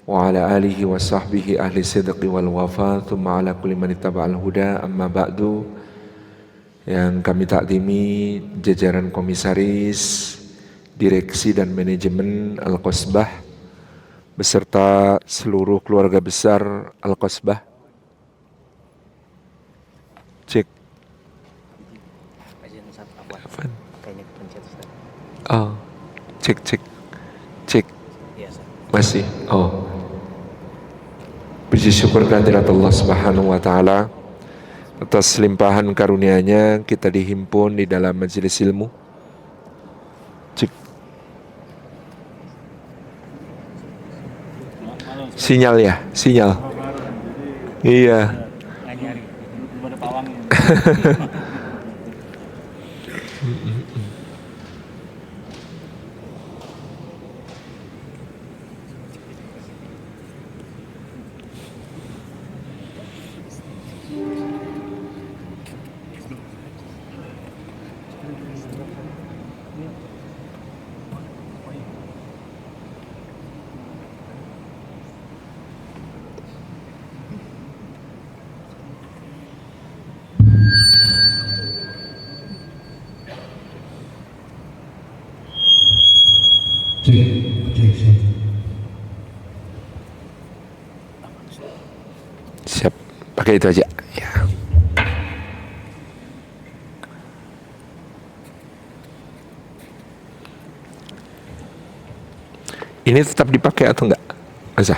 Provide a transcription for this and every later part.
wa ala alihi wa sahbihi ahli sidqi wal wafa thumma ala kulli man ittaba'al huda amma ba'du. Yang kami takdimi jajaran komisaris, direksi dan manajemen Al-Qosbah beserta seluruh keluarga besar Al-Qosbah. Cek. Oh, cek. Masih. Oh. Puji syukur kehadirat Allah Subhanahu wa taala atas limpahan karunia-Nya kita dihimpun di dalam majelis ilmu. Cek. Sinyal ya, sinyal. Iya. Siap, pakai itu aja ya. Ini tetap dipakai atau enggak? Masa?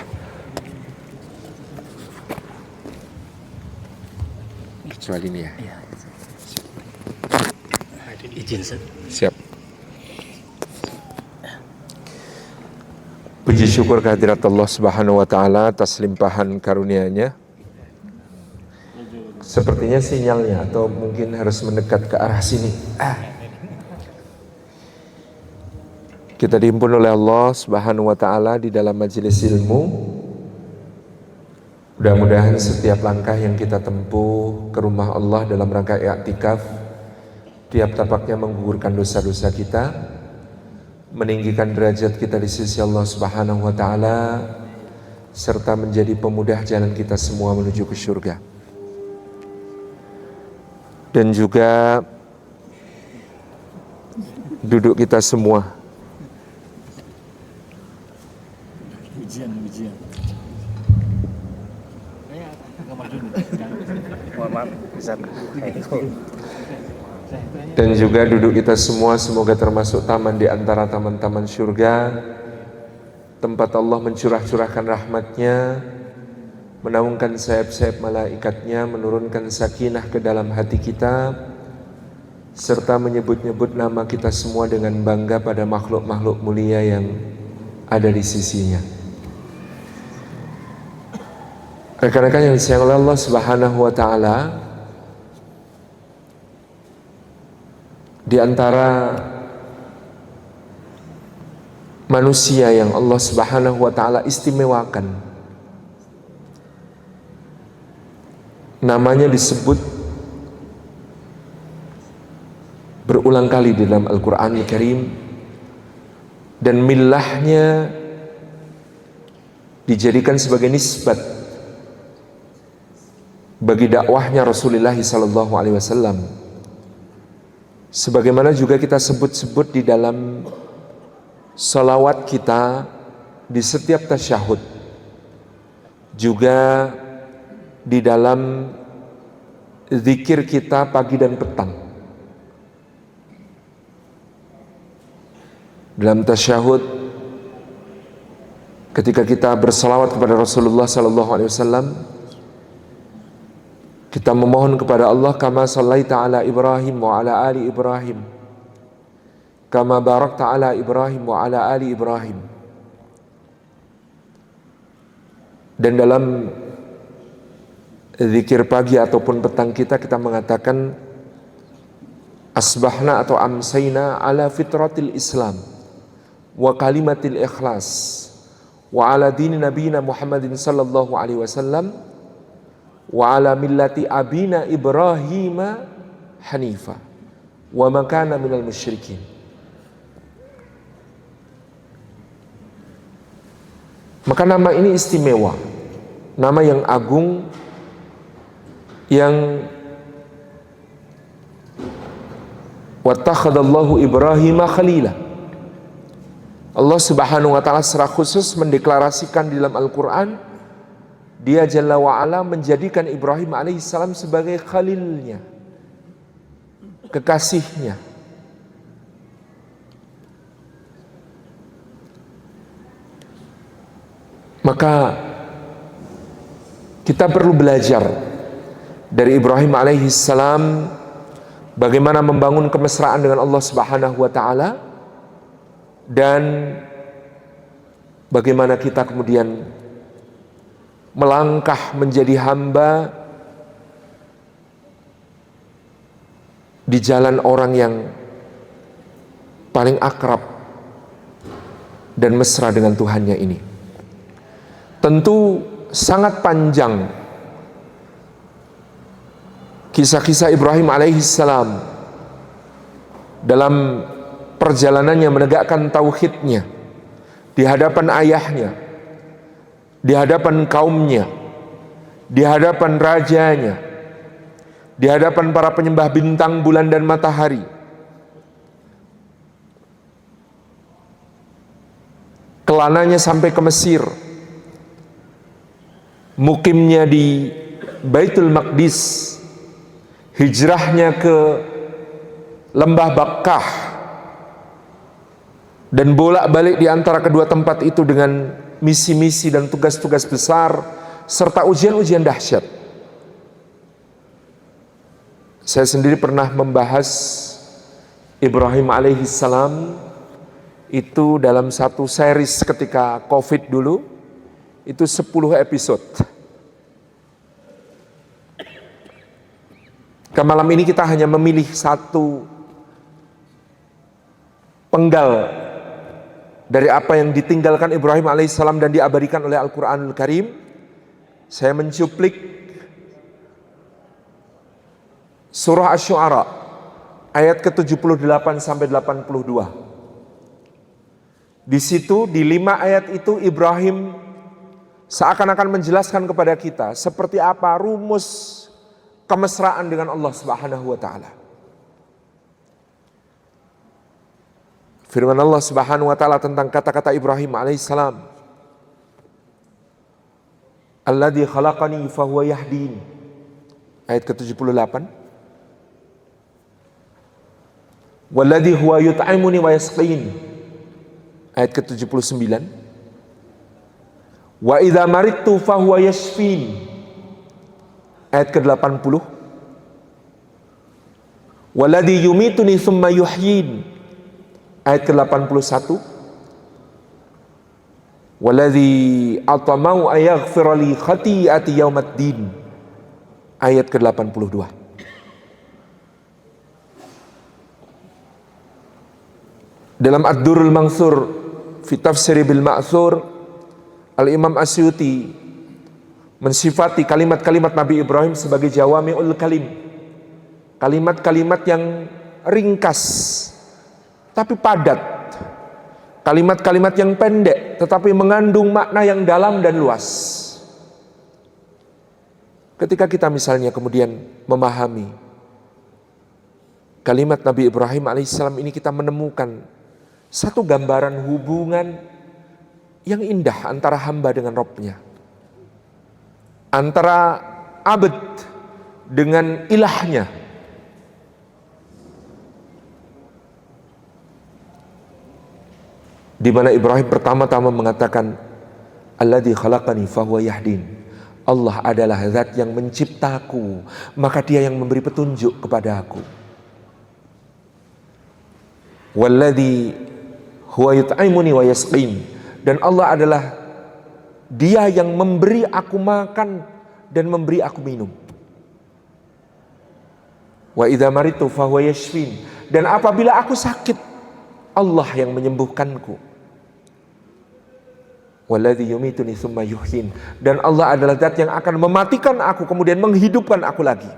Kecuali ini ya. Izin, Siap. Puji syukur kehadirat Allah Subhanahu wa taala atas limpahan karunia-Nya. Sepertinya sinyalnya atau mungkin harus mendekat ke arah sini. Kita dihimpun oleh Allah Subhanahu wa taala di dalam majelis ilmu. Mudah-mudahan setiap langkah yang kita tempuh ke rumah Allah dalam rangka i'tikaf, tiap tapaknya menggugurkan dosa-dosa kita, meninggikan derajat kita di sisi Allah Subhanahu wa taala, serta menjadi pemudah jalan kita semua menuju ke surga. Dan juga duduk kita semua dan juga duduk kita semua semoga termasuk taman di antara taman-taman surga, tempat Allah mencurah-curahkan rahmat-Nya, menaungkan sayap-sayap malaikatnya, menurunkan sakinah ke dalam hati kita, serta menyebut-nyebut nama kita semua dengan bangga pada makhluk-makhluk mulia yang ada di sisinya. Rekan-rekan yang disayang oleh Allah Subhanahu wa taala, di antara manusia yang Allah Subhanahu wa taala istimewakan, namanya disebut berulang kali di dalam Al-Quranul Karim, dan millahnya dijadikan sebagai nisbat bagi dakwahnya Rasulullah SAW. Sebagaimana juga kita sebut-sebut di dalam salawat kita di setiap tasyahud, juga di dalam zikir kita pagi dan petang. Dalam tasyahud, ketika kita bersalawat kepada Rasulullah SAW, kita memohon kepada Allah, kama sallaita ala Ibrahim wa ala ali Ibrahim, kama barakta ala Ibrahim wa ala ali Ibrahim. Dan dalam zikir pagi ataupun petang kita mengatakan asbahna atau amsayna ala fitratil Islam wa kalimatil ikhlas wa ala dini nabiyina Muhammadin sallallahu alaihi wasallam wa ala millati abina Ibrahim hanifa wa ma kana minal musyrikin. Maka nama ini istimewa, nama yang agung, yang wattakhadallahu Ibrahim khalila. Allah Subhanahu wa taala secara khusus mendeklarasikan di dalam Al-Qur'an, Dia Jalla wa Ala menjadikan Ibrahim alaihissalam sebagai khalilnya, kekasihnya. Maka kita perlu belajar dari Ibrahim alaihissalam bagaimana membangun kemesraan dengan Allah Subhanahu wa taala, dan bagaimana kita kemudian melangkah menjadi hamba di jalan orang yang paling akrab dan mesra dengan Tuhannya ini. Tentu sangat panjang kisah-kisah Ibrahim alaihissalam dalam perjalanannya menegakkan tauhidnya di hadapan ayahnya, di hadapan kaumnya, di hadapan rajanya, di hadapan para penyembah bintang, bulan dan matahari. Kelananya sampai ke Mesir, mukimnya di Baitul Maqdis, hijrahnya ke lembah Bakkah, dan bolak-balik di antara kedua tempat itu dengan misi-misi dan tugas-tugas besar serta ujian-ujian dahsyat. Saya sendiri pernah membahas Ibrahim alaihissalam itu dalam satu series ketika Covid dulu, itu 10 episode. Ke malam ini kita hanya memilih satu penggal dari apa yang ditinggalkan Ibrahim alaihissalam dan diabadikan oleh Al-Quranul Karim. Saya mencuplik surah Asy-Syu'ara ayat ke-78 sampai 82. Di situ di 5 ayat itu Ibrahim seakan-akan menjelaskan kepada kita seperti apa rumus kemesraan dengan Allah Subhanahu wa taala. Firman Allah Subhanahu wa taala tentang kata-kata Ibrahim alaihissalam, Alladzi khalaqani fahuwa yahdin, ayat ke-78. Walladzi huwa yut'imuni wa yasqin, ayat ke-79. Wa idza maridtu fahuwa yashfin, ayat ke-80. Walladzi yumituni tsumma yuhyin, ayat ke-81. Walladzi atamau ayaghfira li khati'ati yaumaddin, ayat ke-82. Dalam Ad-Durrul Mansur fi Tafsir bil Ma'thur, Al-Imam Asyuti mensifati kalimat-kalimat Nabi Ibrahim sebagai jawami'ul kalim, kalimat-kalimat yang ringkas tapi padat, kalimat-kalimat yang pendek tetapi mengandung makna yang dalam dan luas. Ketika kita misalnya kemudian memahami kalimat Nabi Ibrahim alaihissalam ini, kita menemukan satu gambaran hubungan yang indah antara hamba dengan Rabb-nya, antara abd dengan ilahnya. Di mana Ibrahim pertama-tama mengatakan, Alladzi khalaqani fahuwa yahdin. Allah adalah zat yang menciptaku, maka Dia yang memberi petunjuk kepada aku. Walladzi huwa yut'imuni wa yasqin. Dan Allah adalah Dia yang memberi aku makan dan memberi aku minum. Wa idza maridtu fahuwa yashfin. Dan apabila aku sakit, Allah yang menyembuhkanku. Walladzi yumituni tsumma yuhyin. Dan Allah adalah zat yang akan mematikan aku kemudian menghidupkan aku lagi.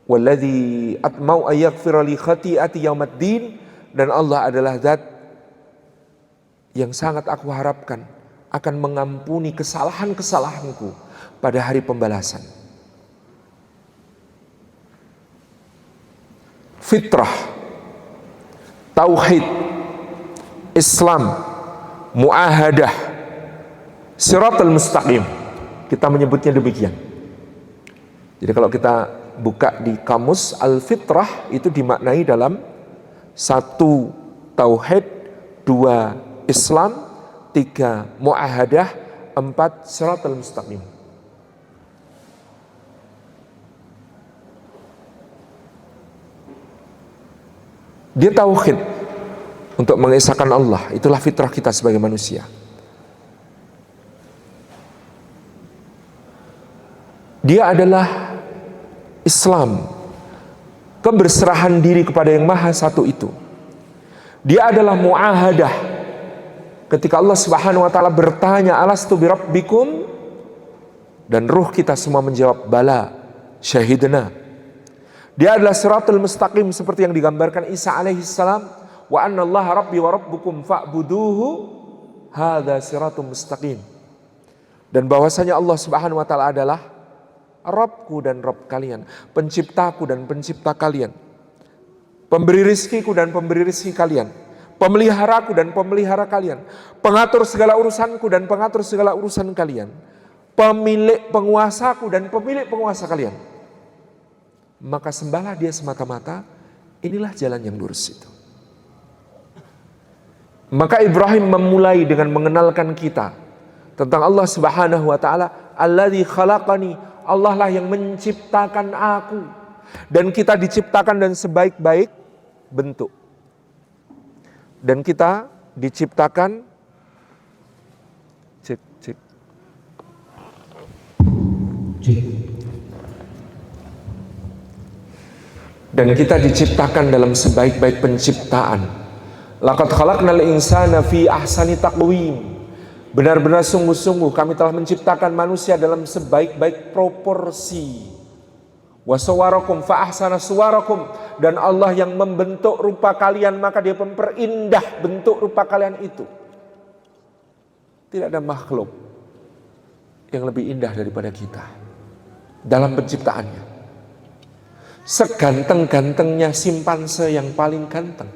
Walladzi atmau ayaghfira li khati'ati yaumaddin. Dan Allah adalah zat yang sangat aku harapkan akan mengampuni kesalahan-kesalahanku pada hari pembalasan. Fitrah, tauhid, Islam, muahadah, siratal mustaqim. Kita menyebutnya demikian. Jadi kalau kita buka di kamus, al-fitrah itu dimaknai dalam 1 tauhid, 2 Islam, 3 muahadah, 4 siratal mustaqim. Dia tauhid untuk mengesahkan Allah. Itulah fitrah kita sebagai manusia. Dia adalah Islam, keberserahan diri kepada yang Maha Satu itu. Dia adalah muahadah. Ketika Allah Subhanahu wa taala bertanya, "Alastu birabbikum?" dan ruh kita semua menjawab, "Bala, syahidna." Dia adalah siratul mustaqim seperti yang digambarkan Isa alaihi salam, "Wa anna Allaha rabbi wa rabbukum fa'buduhu, hadza siratul mustaqim." Dan bahwasanya Allah Subhanahu wa taala adalah Rabbku dan Rabb kalian, penciptaku dan pencipta kalian, pemberi rizkiku dan pemberi rizki kalian, pemeliharaku dan pemelihara kalian, pengatur segala urusanku dan pengatur segala urusan kalian, pemilik penguasaku dan pemilik penguasa kalian. Maka sembahlah dia semata-mata, inilah jalan yang lurus itu. Maka Ibrahim memulai dengan mengenalkan kita tentang Allah Subhanahu wa taala, alladzi khalaqani, Allah lah yang menciptakan aku. Dan kita diciptakan dan sebaik-baik bentuk. Dan kita diciptakan cek. Dan kita diciptakan dalam sebaik-baik penciptaan. Laqad khalaqnal insana fi ahsani taqwim. Benar-benar sungguh-sungguh kami telah menciptakan manusia dalam sebaik-baik proporsi. Wa sawwarakum fa ahsana suwarakum, dan Allah yang membentuk rupa kalian maka Dia memperindah bentuk rupa kalian itu. Tidak ada makhluk yang lebih indah daripada kita dalam penciptaannya. Seganteng-gantengnya simpanse yang paling ganteng,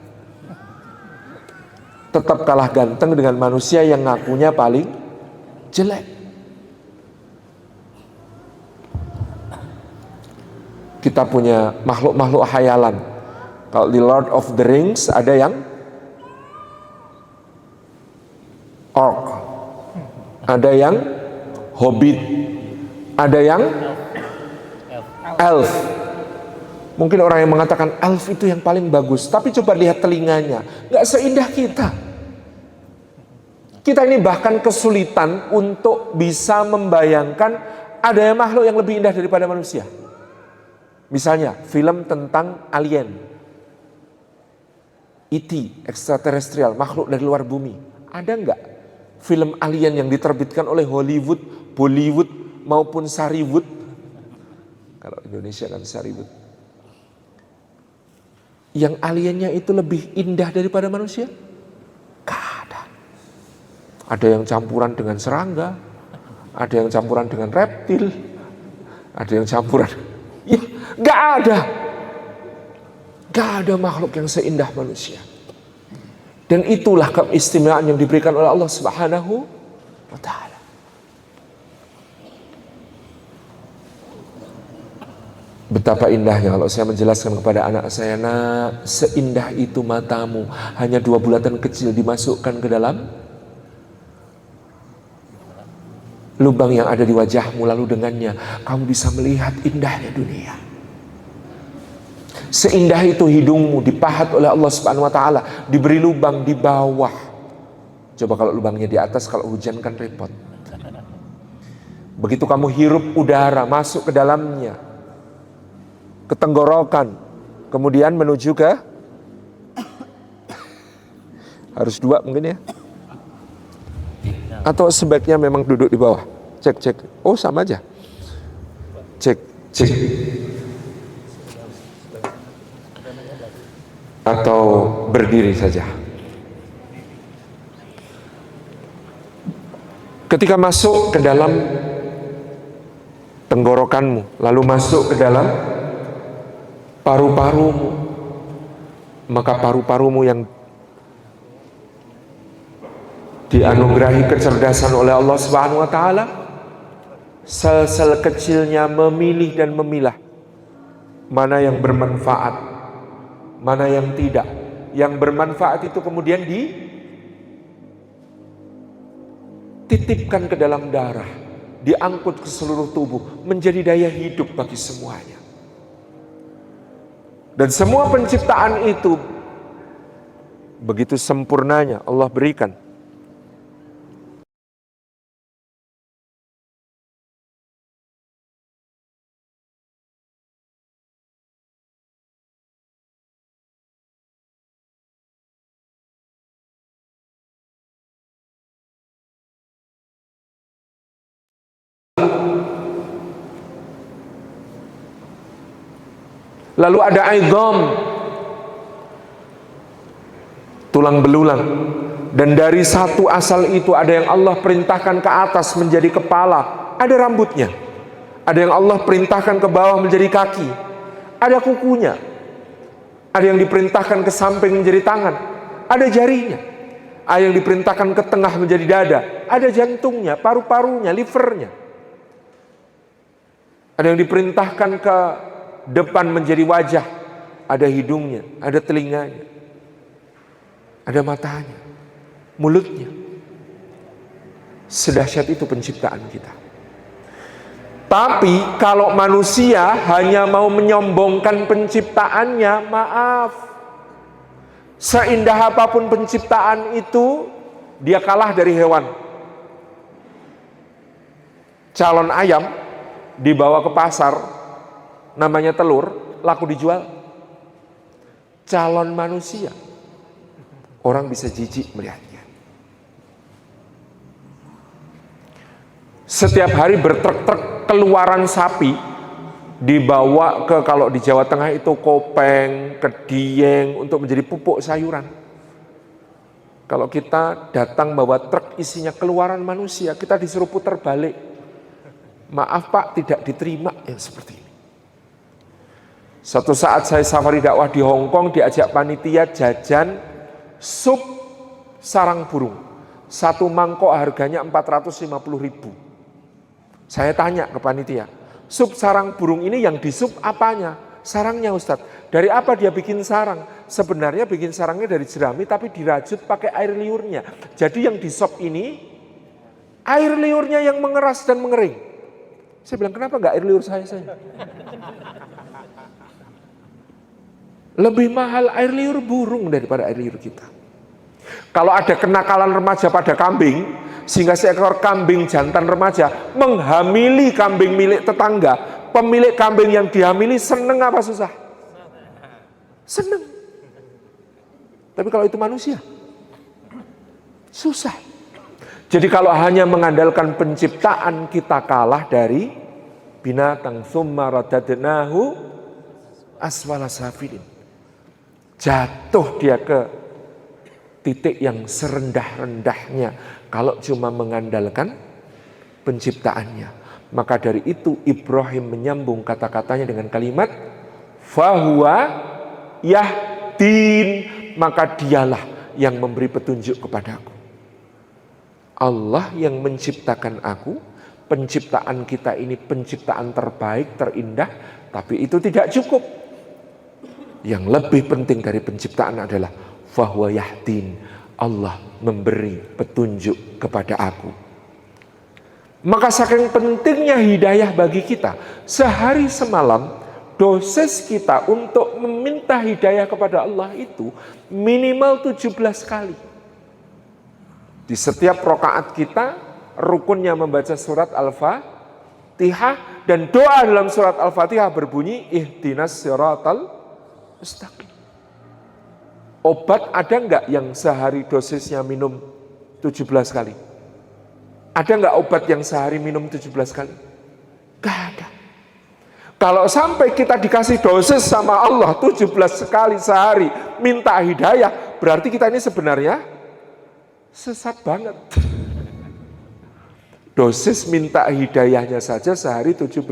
tetap kalah ganteng dengan manusia yang ngakunya paling jelek. Kita punya makhluk-makhluk khayalan. Kalau di Lord of the Rings ada yang orc, ada yang hobbit, ada yang elf. Mungkin orang yang mengatakan elf itu yang paling bagus, tapi coba lihat telinganya, gak seindah kita. Kita ini bahkan kesulitan untuk bisa membayangkan adanya makhluk yang lebih indah daripada manusia. Misalnya film tentang alien, E.T. extraterrestrial, makhluk dari luar bumi. Ada nggak film alien yang diterbitkan oleh Hollywood, Bollywood maupun Sariwood? Kalau Indonesia kan Sariwood. Yang aliennya itu lebih indah daripada manusia? Gak ada. Ada yang campuran dengan serangga, ada yang campuran dengan reptil, ada yang campuran. Ya, gak ada. Gak ada makhluk yang seindah manusia. Dan itulah keistimewaan yang diberikan oleh Allah Subhanahu wa ta'ala. Betapa indahnya kalau saya menjelaskan kepada anak saya, "Nak, seindah itu matamu, hanya 2 bulatan kecil dimasukkan ke dalam lubang yang ada di wajahmu, lalu dengannya kamu bisa melihat indahnya dunia." Seindah itu hidungmu dipahat oleh Allah Subhanahu wa ta'ala, diberi lubang di bawah. Coba kalau lubangnya di atas, kalau hujan kan repot. Begitu kamu hirup udara masuk ke dalamnya, ke tenggorokan, kemudian menuju ke, harus 2 mungkin ya, atau sebaiknya memang duduk di bawah. Cek. Oh sama aja. Cek. Atau berdiri saja. Ketika masuk ke dalam tenggorokanmu, lalu masuk ke dalam paru-parumu, maka paru-parumu yang dianugerahi kecerdasan oleh Allah Subhanahu wa taala, sel-sel kecilnya memilih dan memilah mana yang bermanfaat, mana yang tidak. Yang bermanfaat itu kemudian dititipkan ke dalam darah, diangkut ke seluruh tubuh, menjadi daya hidup bagi semuanya. Dan semua penciptaan itu begitu sempurnanya Allah berikan. Lalu ada aidham, tulang belulang, dan dari satu asal itu ada yang Allah perintahkan ke atas menjadi kepala, ada rambutnya. Ada yang Allah perintahkan ke bawah menjadi kaki, ada kukunya. Ada yang diperintahkan ke samping menjadi tangan, ada jarinya. Ada yang diperintahkan ke tengah menjadi dada, ada jantungnya, paru-parunya, livernya. Ada yang diperintahkan ke depan menjadi wajah, ada hidungnya, ada telinganya, ada matanya, mulutnya. Sedahsyat itu penciptaan kita. Tapi kalau manusia hanya mau menyombongkan penciptaannya, maaf, seindah apapun penciptaan itu, dia kalah dari hewan. Calon ayam dibawa ke pasar, namanya telur, laku dijual. Calon manusia, orang bisa jijik melihatnya. Setiap hari bertrek-trek keluaran sapi, dibawa ke, kalau di Jawa Tengah itu kopeng, ke Dieng, untuk menjadi pupuk sayuran. Kalau kita datang bawa truk isinya keluaran manusia, kita disuruh putar balik. Maaf Pak, tidak diterima yang seperti ini. Suatu saat saya safari dakwah di Hong Kong, diajak panitia jajan sup sarang burung. Satu mangkok harganya 450.000. Saya tanya ke panitia, sup sarang burung ini yang disup apanya? Sarangnya Ustadz. Dari apa dia bikin sarang? Sebenarnya bikin sarangnya dari jerami, tapi dirajut pakai air liurnya. Jadi yang disop ini, air liurnya yang mengeras dan mengering. Saya bilang, kenapa enggak air liur saya? Lebih mahal air liur burung daripada air liur kita. Kalau ada kenakalan remaja pada kambing, sehingga seekor kambing jantan remaja menghamili kambing milik tetangga, pemilik kambing yang dihamili seneng apa susah? Seneng. Tapi kalau itu manusia, susah. Jadi kalau hanya mengandalkan penciptaan, kita kalah dari binatang. Tsumma radadnahu asfala safilin. Jatuh dia ke titik yang serendah-rendahnya kalau cuma mengandalkan penciptaannya. Maka dari itu Ibrahim menyambung kata-katanya dengan kalimat fahuwa yahdin, maka dialah yang memberi petunjuk kepadaku. Allah yang menciptakan aku. Penciptaan kita ini penciptaan terbaik, terindah, tapi itu tidak cukup. Yang lebih penting dari penciptaan adalah fahuwa yahdin, Allah memberi petunjuk kepada aku. Maka saking pentingnya hidayah bagi kita, sehari semalam dosis kita untuk meminta hidayah kepada Allah itu minimal 17 kali. Di setiap rakaat kita, rukunnya membaca surat Al-Fatihah, dan doa dalam surat Al-Fatihah berbunyi ihdinas siratal mustaqim. Obat ada enggak yang sehari dosisnya minum 17 kali? Ada enggak obat yang sehari minum 17 kali? Enggak ada. Kalau sampai kita dikasih dosis sama Allah 17 kali sehari minta hidayah, berarti kita ini sebenarnya sesat banget. Dosis minta hidayahnya saja sehari 17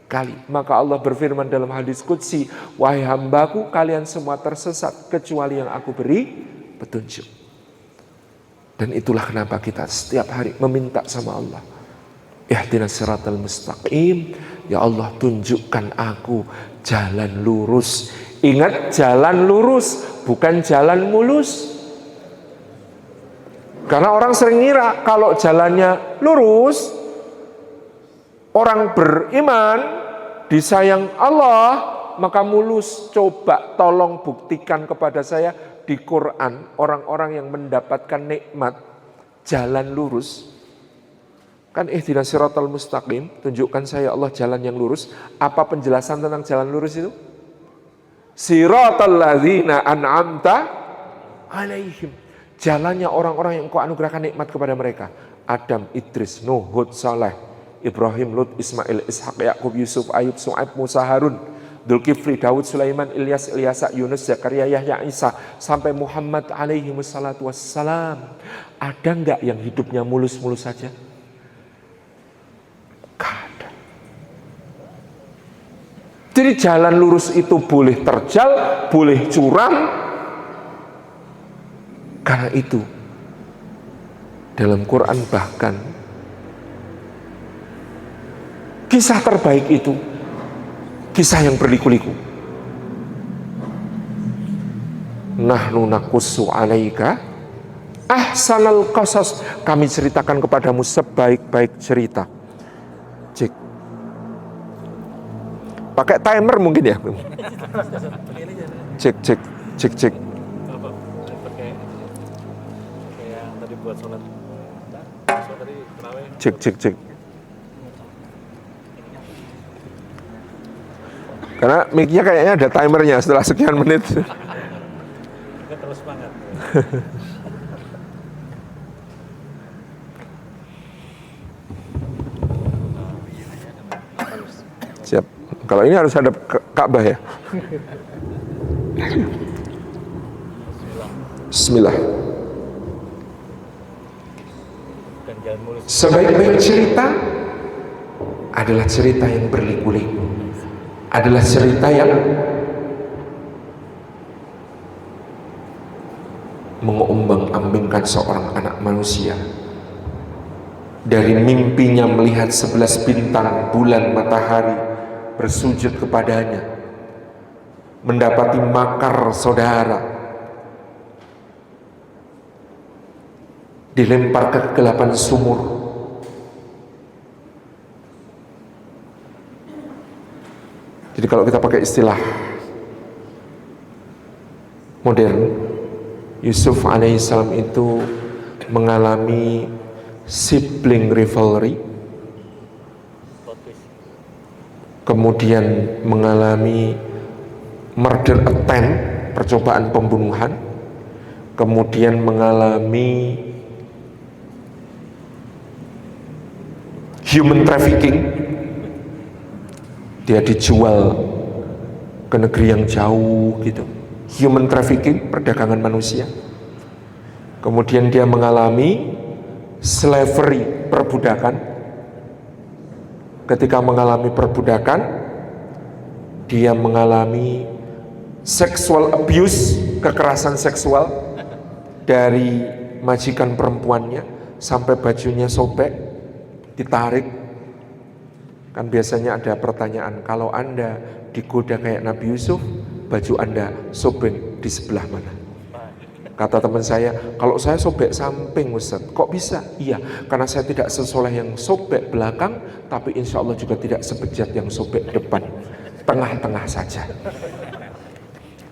kali. Maka Allah berfirman dalam hadis qudsi, wahai hambaku, kalian semua tersesat kecuali yang aku beri petunjuk. Dan itulah kenapa kita setiap hari meminta sama Allah, ihdinas siratal mustaqim, ya Allah tunjukkan aku jalan lurus. Ingat, jalan lurus, bukan jalan mulus. Karena orang sering ngira kalau jalannya lurus, orang beriman, disayang Allah, maka mulus. Coba tolong buktikan kepada saya di Quran orang-orang yang mendapatkan nikmat jalan lurus. Kan ihdinas siratal mustaqim, tunjukkan saya Allah jalan yang lurus. Apa penjelasan tentang jalan lurus itu? Siratal ladzina an'amta alaihim. Jalannya orang-orang yang Engkau anugerahkan nikmat kepada mereka. Adam, Idris, Nuh, Hud, Saleh, Ibrahim, Lut, Ismail, Ishak, Yakub, Yusuf, Ayub, Su'aib, Musa, Harun, Dzulkifli, Daud, Sulaiman, Ilyas, Ilyasa, Yunus, Zakaria, Yahya, Isa, sampai Muhammad alaihi wassalatu wassalam. Ada enggak yang hidupnya mulus-mulus saja? Ada. Jadi jalan lurus itu boleh terjal, boleh curam. Karena itu dalam Quran bahkan kisah terbaik itu kisah yang berliku-liku. Nahnu naqussu 'alaika ahsanal qasas. Kami ceritakan kepadamu sebaik-baik cerita. Cek. Pakai timer mungkin ya. Cek. Buat sholat tadi terawih. Cek. Karena mic-nya kayaknya ada timernya setelah sekian menit. Kita terus semangat. Siap. Kalau ini harus hadap Ka'bah ya. Bismillah. Sebaik-baik cerita adalah cerita yang berliku-liku, adalah cerita yang mengombang-ambingkan seorang anak manusia dari mimpinya melihat 11 bintang, bulan, matahari bersujud kepadanya, mendapati makar saudara, dilempar ke kegelapan sumur, jadi kalau kita pakai istilah modern, Yusuf alaihissalam itu mengalami sibling rivalry, kemudian mengalami murder attempt, percobaan pembunuhan, kemudian mengalami human trafficking, dia dijual ke negeri yang jauh gitu. Human trafficking, perdagangan manusia. Kemudian dia mengalami slavery, perbudakan. Ketika mengalami perbudakan, dia mengalami sexual abuse, kekerasan seksual dari majikan perempuannya sampai bajunya sobek, ditarik. Kan biasanya ada pertanyaan, kalau Anda digoda kayak Nabi Yusuf, baju Anda sobek di sebelah mana? Kata teman saya, kalau saya sobek samping Ustaz. Kok bisa? Iya, karena saya tidak sesoleh yang sobek belakang, tapi insya Allah juga tidak sebejat yang sobek depan. Tengah-tengah saja.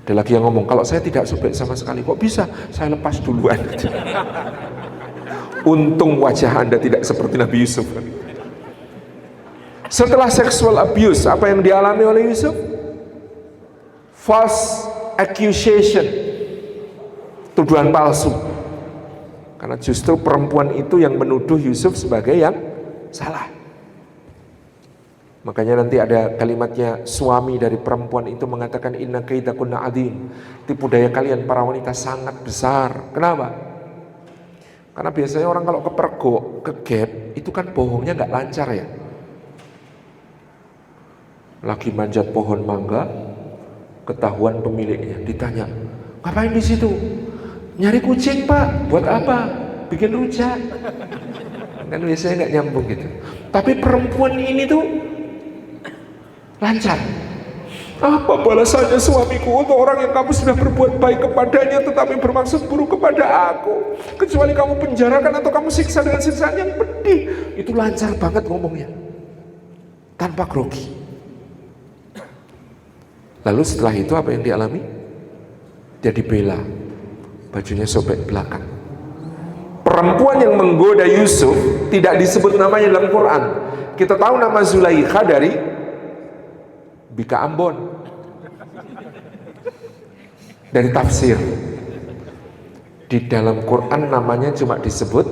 Ada lagi yang ngomong, kalau saya tidak sobek sama sekali, kok bisa? Saya lepas duluan. Untung wajah Anda tidak seperti Nabi Yusuf. Setelah sexual abuse, apa yang dialami oleh Yusuf? False accusation, tuduhan palsu. Karena justru perempuan itu yang menuduh Yusuf sebagai yang salah. Makanya nanti ada kalimatnya, suami dari perempuan itu mengatakan, inna kaidakunna adzim. Tipu daya kalian para wanita sangat besar. Kenapa? Karena biasanya orang kalau kepergok, kegap, itu kan bohongnya nggak lancar ya. Lagi manjat pohon mangga, ketahuan pemiliknya, ditanya, ngapain di situ? Nyari kucing pak, buat apa? Bikin rujak. Kan biasanya nggak nyambung gitu. Tapi perempuan ini tuh lancar. Apa balasannya suamiku untuk orang yang kamu sudah berbuat baik kepadanya tetapi bermaksud buruk kepada aku, kecuali kamu penjarakan atau kamu siksa dengan siksaan yang pedih. Itu lancar banget ngomongnya, tanpa grogi. Lalu setelah itu apa yang dialami? Dia dibela, bajunya sobek belakang. Perempuan yang menggoda Yusuf tidak disebut namanya dalam Quran. Kita tahu nama Zulaikha dari Bika Ambon, dari tafsir. Di dalam Quran namanya cuma disebut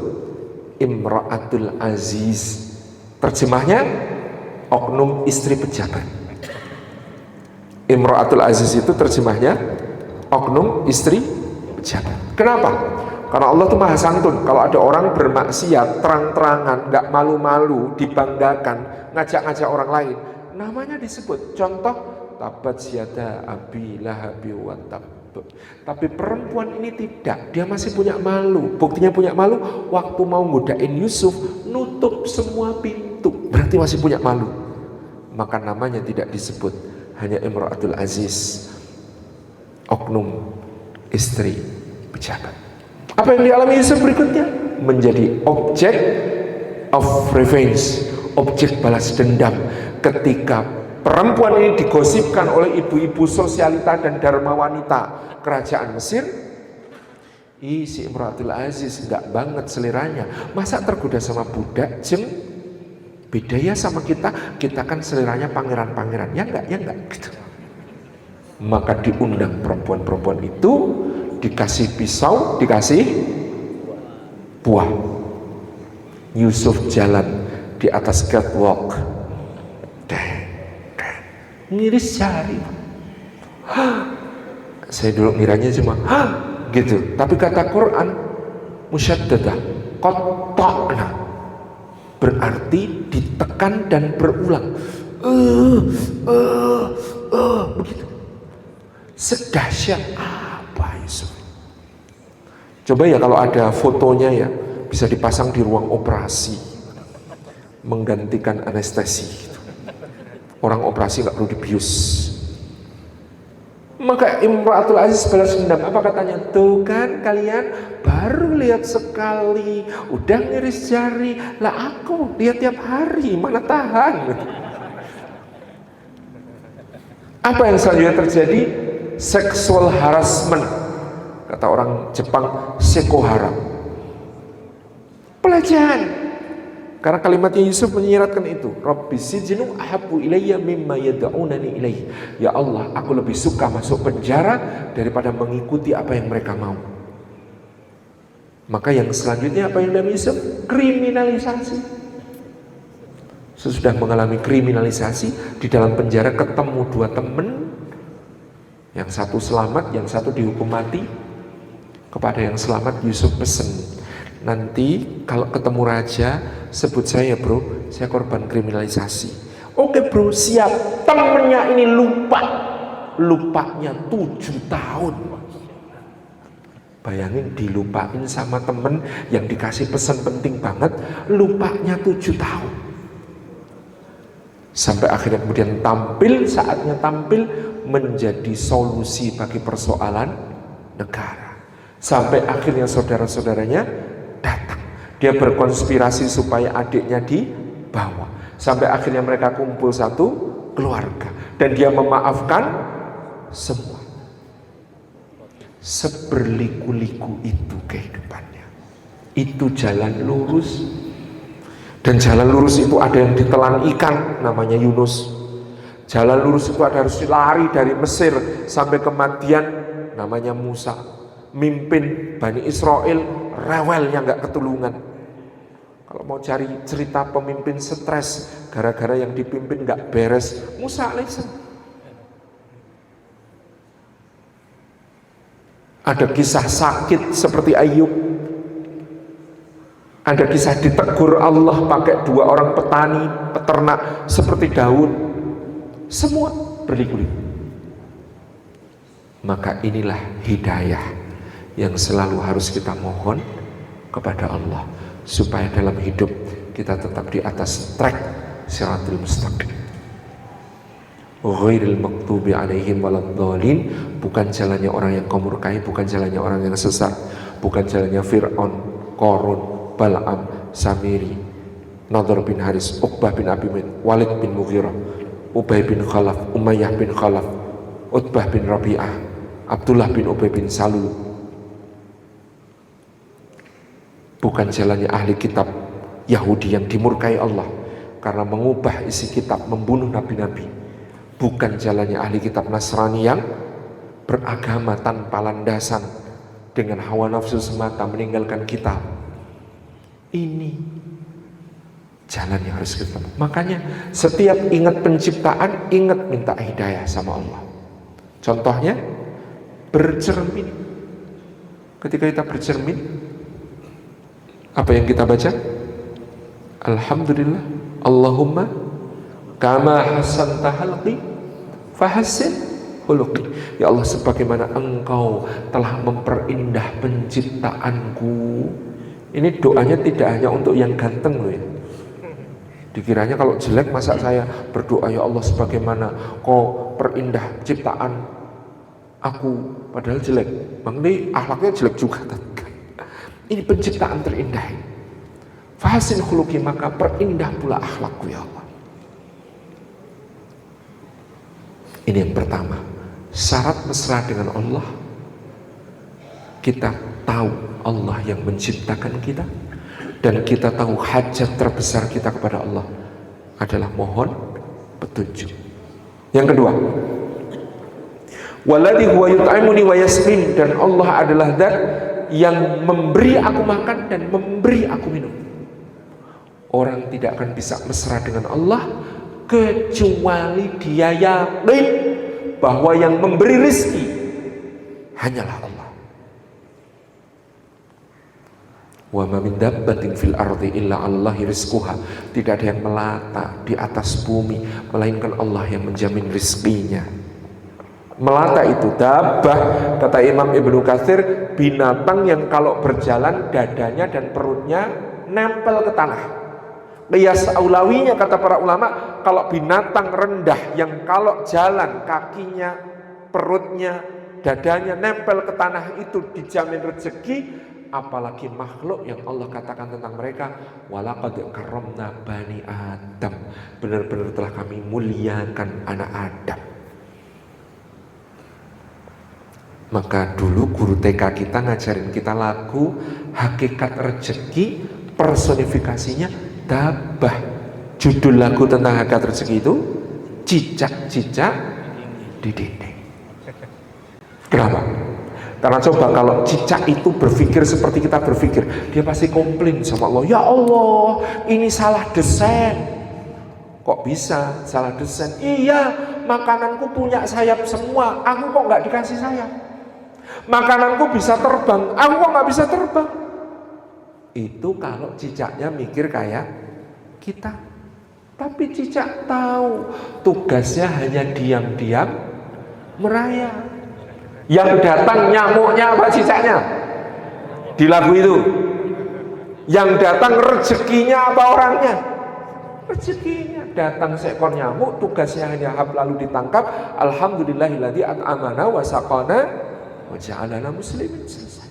Imra'atul Aziz. Terjemahnya oknum istri pejabat. Imra'atul Aziz itu terjemahnya oknum istri pejabat. Kenapa? Karena Allah itu maha santun. Kalau ada orang bermaksiat terang-terangan, gak malu-malu, dibanggakan, ngajak-ngajak orang lain, namanya disebut. Contoh, tabat syada abi lahabi wa tab. Tapi perempuan ini tidak, dia masih punya malu. Buktinya punya malu, waktu mau godain Yusuf, nutup semua pintu, berarti masih punya malu. Maka namanya tidak disebut, hanya Imra'atul Aziz, oknum istri pejabat. Apa yang dialami Yusuf berikutnya? Menjadi objek of revenge, objek balas dendam. Ketika perempuan ini digosipkan oleh ibu-ibu sosialita dan dharma wanita kerajaan Mesir, si Imratul Aziz enggak banget seleranya. Masa tergoda sama budak, jeng? Beda ya sama kita, kita kan seleranya pangeran-pangeran. Ya enggak gitu. Maka diundang perempuan-perempuan itu, dikasih pisau, dikasih buah. Yusuf jalan di atas catwalk, ngiris jari. Saya dulu ngiranya cuma gitu, tapi kata Quran musyaddadah, qatta'na, berarti ditekan dan berulang. Begitu. Sedahsyat apa Yusuf? Coba ya kalau ada fotonya ya, bisa dipasang di ruang operasi, menggantikan anestesi. Orang operasi nggak perlu dibius. Maka Imra'atul Aziz balas dendam. Apa katanya? Tuh kan kalian baru lihat sekali, udah ngiris jari. Lah aku lihat tiap hari, mana tahan. Apa yang selanjutnya terjadi? Sexual harassment. Kata orang Jepang, sekohara. Pelecehan. Karena kalimatnya Yusuf menyiratkan itu. Rabbi sijnu ahabbu ilayya mimma yad'unani ilaih. Ya Allah, aku lebih suka masuk penjara daripada mengikuti apa yang mereka mau. Maka yang selanjutnya apa yang dialami Yusuf? Kriminalisasi. Sesudah mengalami kriminalisasi, di dalam penjara ketemu dua teman, yang satu selamat, yang satu dihukum mati. Kepada yang selamat Yusuf pesen, nanti kalau ketemu raja sebut saya bro, saya korban kriminalisasi. Oke bro, siap. Temennya ini lupanya 7 tahun. Bayangin dilupain sama temen yang dikasih pesan penting banget, lupanya 7 tahun. Sampai akhirnya kemudian saatnya tampil menjadi solusi bagi persoalan negara. Sampai akhirnya saudara-saudaranya datang. Dia berkonspirasi supaya adiknya dibawa. Sampai akhirnya mereka kumpul satu keluarga. Dan dia memaafkan semua. Seberliku-liku itu kehidupannya. Itu jalan lurus. Dan jalan lurus itu ada yang ditelan ikan, namanya Yunus. Jalan lurus itu ada harus lari dari Mesir sampai kematian, namanya Musa. Mimpin Bani Israel, rewelnya nggak ketulungan. Kalau mau cari cerita pemimpin stres gara-gara yang dipimpin nggak beres, Musa alaihissalam. Ada kisah sakit seperti Ayub. Ada kisah ditegur Allah pakai 2 orang petani, peternak seperti Daud. Semua berliku-liku. Maka inilah hidayah yang selalu harus kita mohon kepada Allah, supaya dalam hidup kita tetap di atas track siratul mustaqim. Ghairil maghdubi alaihim waladdallin, bukan jalannya orang yang kau murkai, bukan jalannya orang yang sesat, bukan jalannya Fir'aun, Qarun, Bal'am, Samiri, Nadhr bin Haris, Uqbah bin Abi Mu'ayth, Walid bin Mughirah, Ubay bin Khalaf, Umayyah bin Khalaf, Utbah bin Rabi'ah, Abdullah bin Ubay bin Salul. Bukan jalannya ahli kitab Yahudi yang dimurkai Allah karena mengubah isi kitab, membunuh nabi-nabi. Bukan jalannya ahli kitab Nasrani yang beragama tanpa landasan, dengan hawa nafsu semata meninggalkan kitab. Ini jalan yang harus kita. Makanya setiap ingat penciptaan, ingat minta hidayah sama Allah. Contohnya bercermin. Ketika kita bercermin, apa yang kita baca? Alhamdulillah, Allahumma kama hasanta halqi fahassin khuluqi. Ya Allah, sebagaimana Engkau telah memperindah penciptaanku. Ini doanya tidak hanya untuk yang ganteng loh ya. Dikiranya kalau jelek masa saya berdoa, ya Allah sebagaimana Kau perindah ciptaan aku, padahal jelek. Bang, ini akhlaknya jelek juga. Ini penciptaan terindah. Fahasin khuluqi, maka perindah pula akhlakku ya Allah. Ini yang pertama. Syarat mesra dengan Allah, kita tahu Allah yang menciptakan kita, dan kita tahu hajat terbesar kita kepada Allah adalah mohon petunjuk. Yang kedua, waladhi huwa yut'imuni wa yasqin, dan Allah adalah zat yang memberi aku makan dan memberi aku minum. Orang tidak akan bisa mesra dengan Allah kecuali dia yakin bahwa yang memberi rezeki hanyalah Allah. Wa ma min dabbatin fil ardi illa 'alallahi rizquha. Tidak ada yang melata di atas bumi melainkan Allah yang menjamin rezekinya. Melata itu dabbah, kata Imam Ibnu Katsir, binatang yang kalau berjalan dadanya dan perutnya nempel ke tanah. Qiyas aulawinya kata para ulama, kalau binatang rendah yang kalau jalan kakinya, perutnya, dadanya nempel ke tanah itu dijamin rezeki, apalagi makhluk yang Allah katakan tentang mereka, walaqad karramna bani Adam, benar-benar telah kami muliakan anak Adam. Maka dulu guru TK kita ngajarin kita lagu Hakikat Rezeki, personifikasinya Dabbah. Judul lagu tentang hakikat rezeki itu cicak-cicak di dinding. Kenapa? Karena coba kalau cicak itu berpikir seperti kita berpikir, dia pasti komplain sama Allah. Ya Allah, ini salah desain. Kok bisa salah desain? Iya, makananku punya sayap semua, aku kok nggak dikasih sayap. Makananku bisa terbang, aku kok nggak bisa terbang. Itu kalau cicaknya mikir kayak kita. Tapi cicak tahu tugasnya hanya diam-diam merayap. Yang datang nyamuknya apa cicaknya? Di lagu itu. Yang datang rezekinya apa orangnya? Rezekinya. Datang seekor nyamuk, tugasnya hanya lalu ditangkap. Alhamdulillahilladzi at'amana wa saqana wa ja'alana muslimin. Selesai.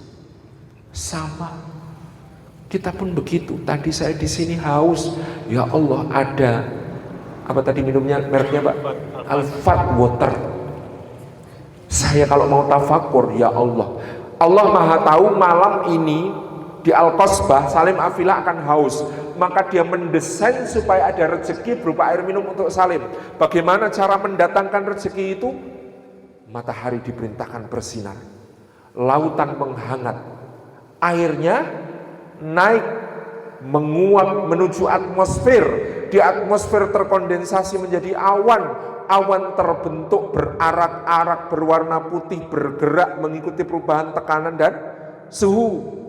Sama. Kita pun begitu. Tadi saya di sini haus. Ya Allah, ada apa tadi minumnya, mereknya Pak? Al-Fat Water. Saya kalau mau tafakur, ya Allah, Allah Maha tahu malam ini di Al-Qasbah Salim Afila akan haus, maka dia mendesain supaya ada rezeki berupa air minum untuk Salim. Bagaimana cara mendatangkan rezeki itu? Matahari diperintahkan bersinar, lautan menghangat, airnya naik menguap menuju atmosfer, di atmosfer terkondensasi menjadi awan, awan terbentuk berarak-arak berwarna putih, bergerak mengikuti perubahan tekanan dan suhu.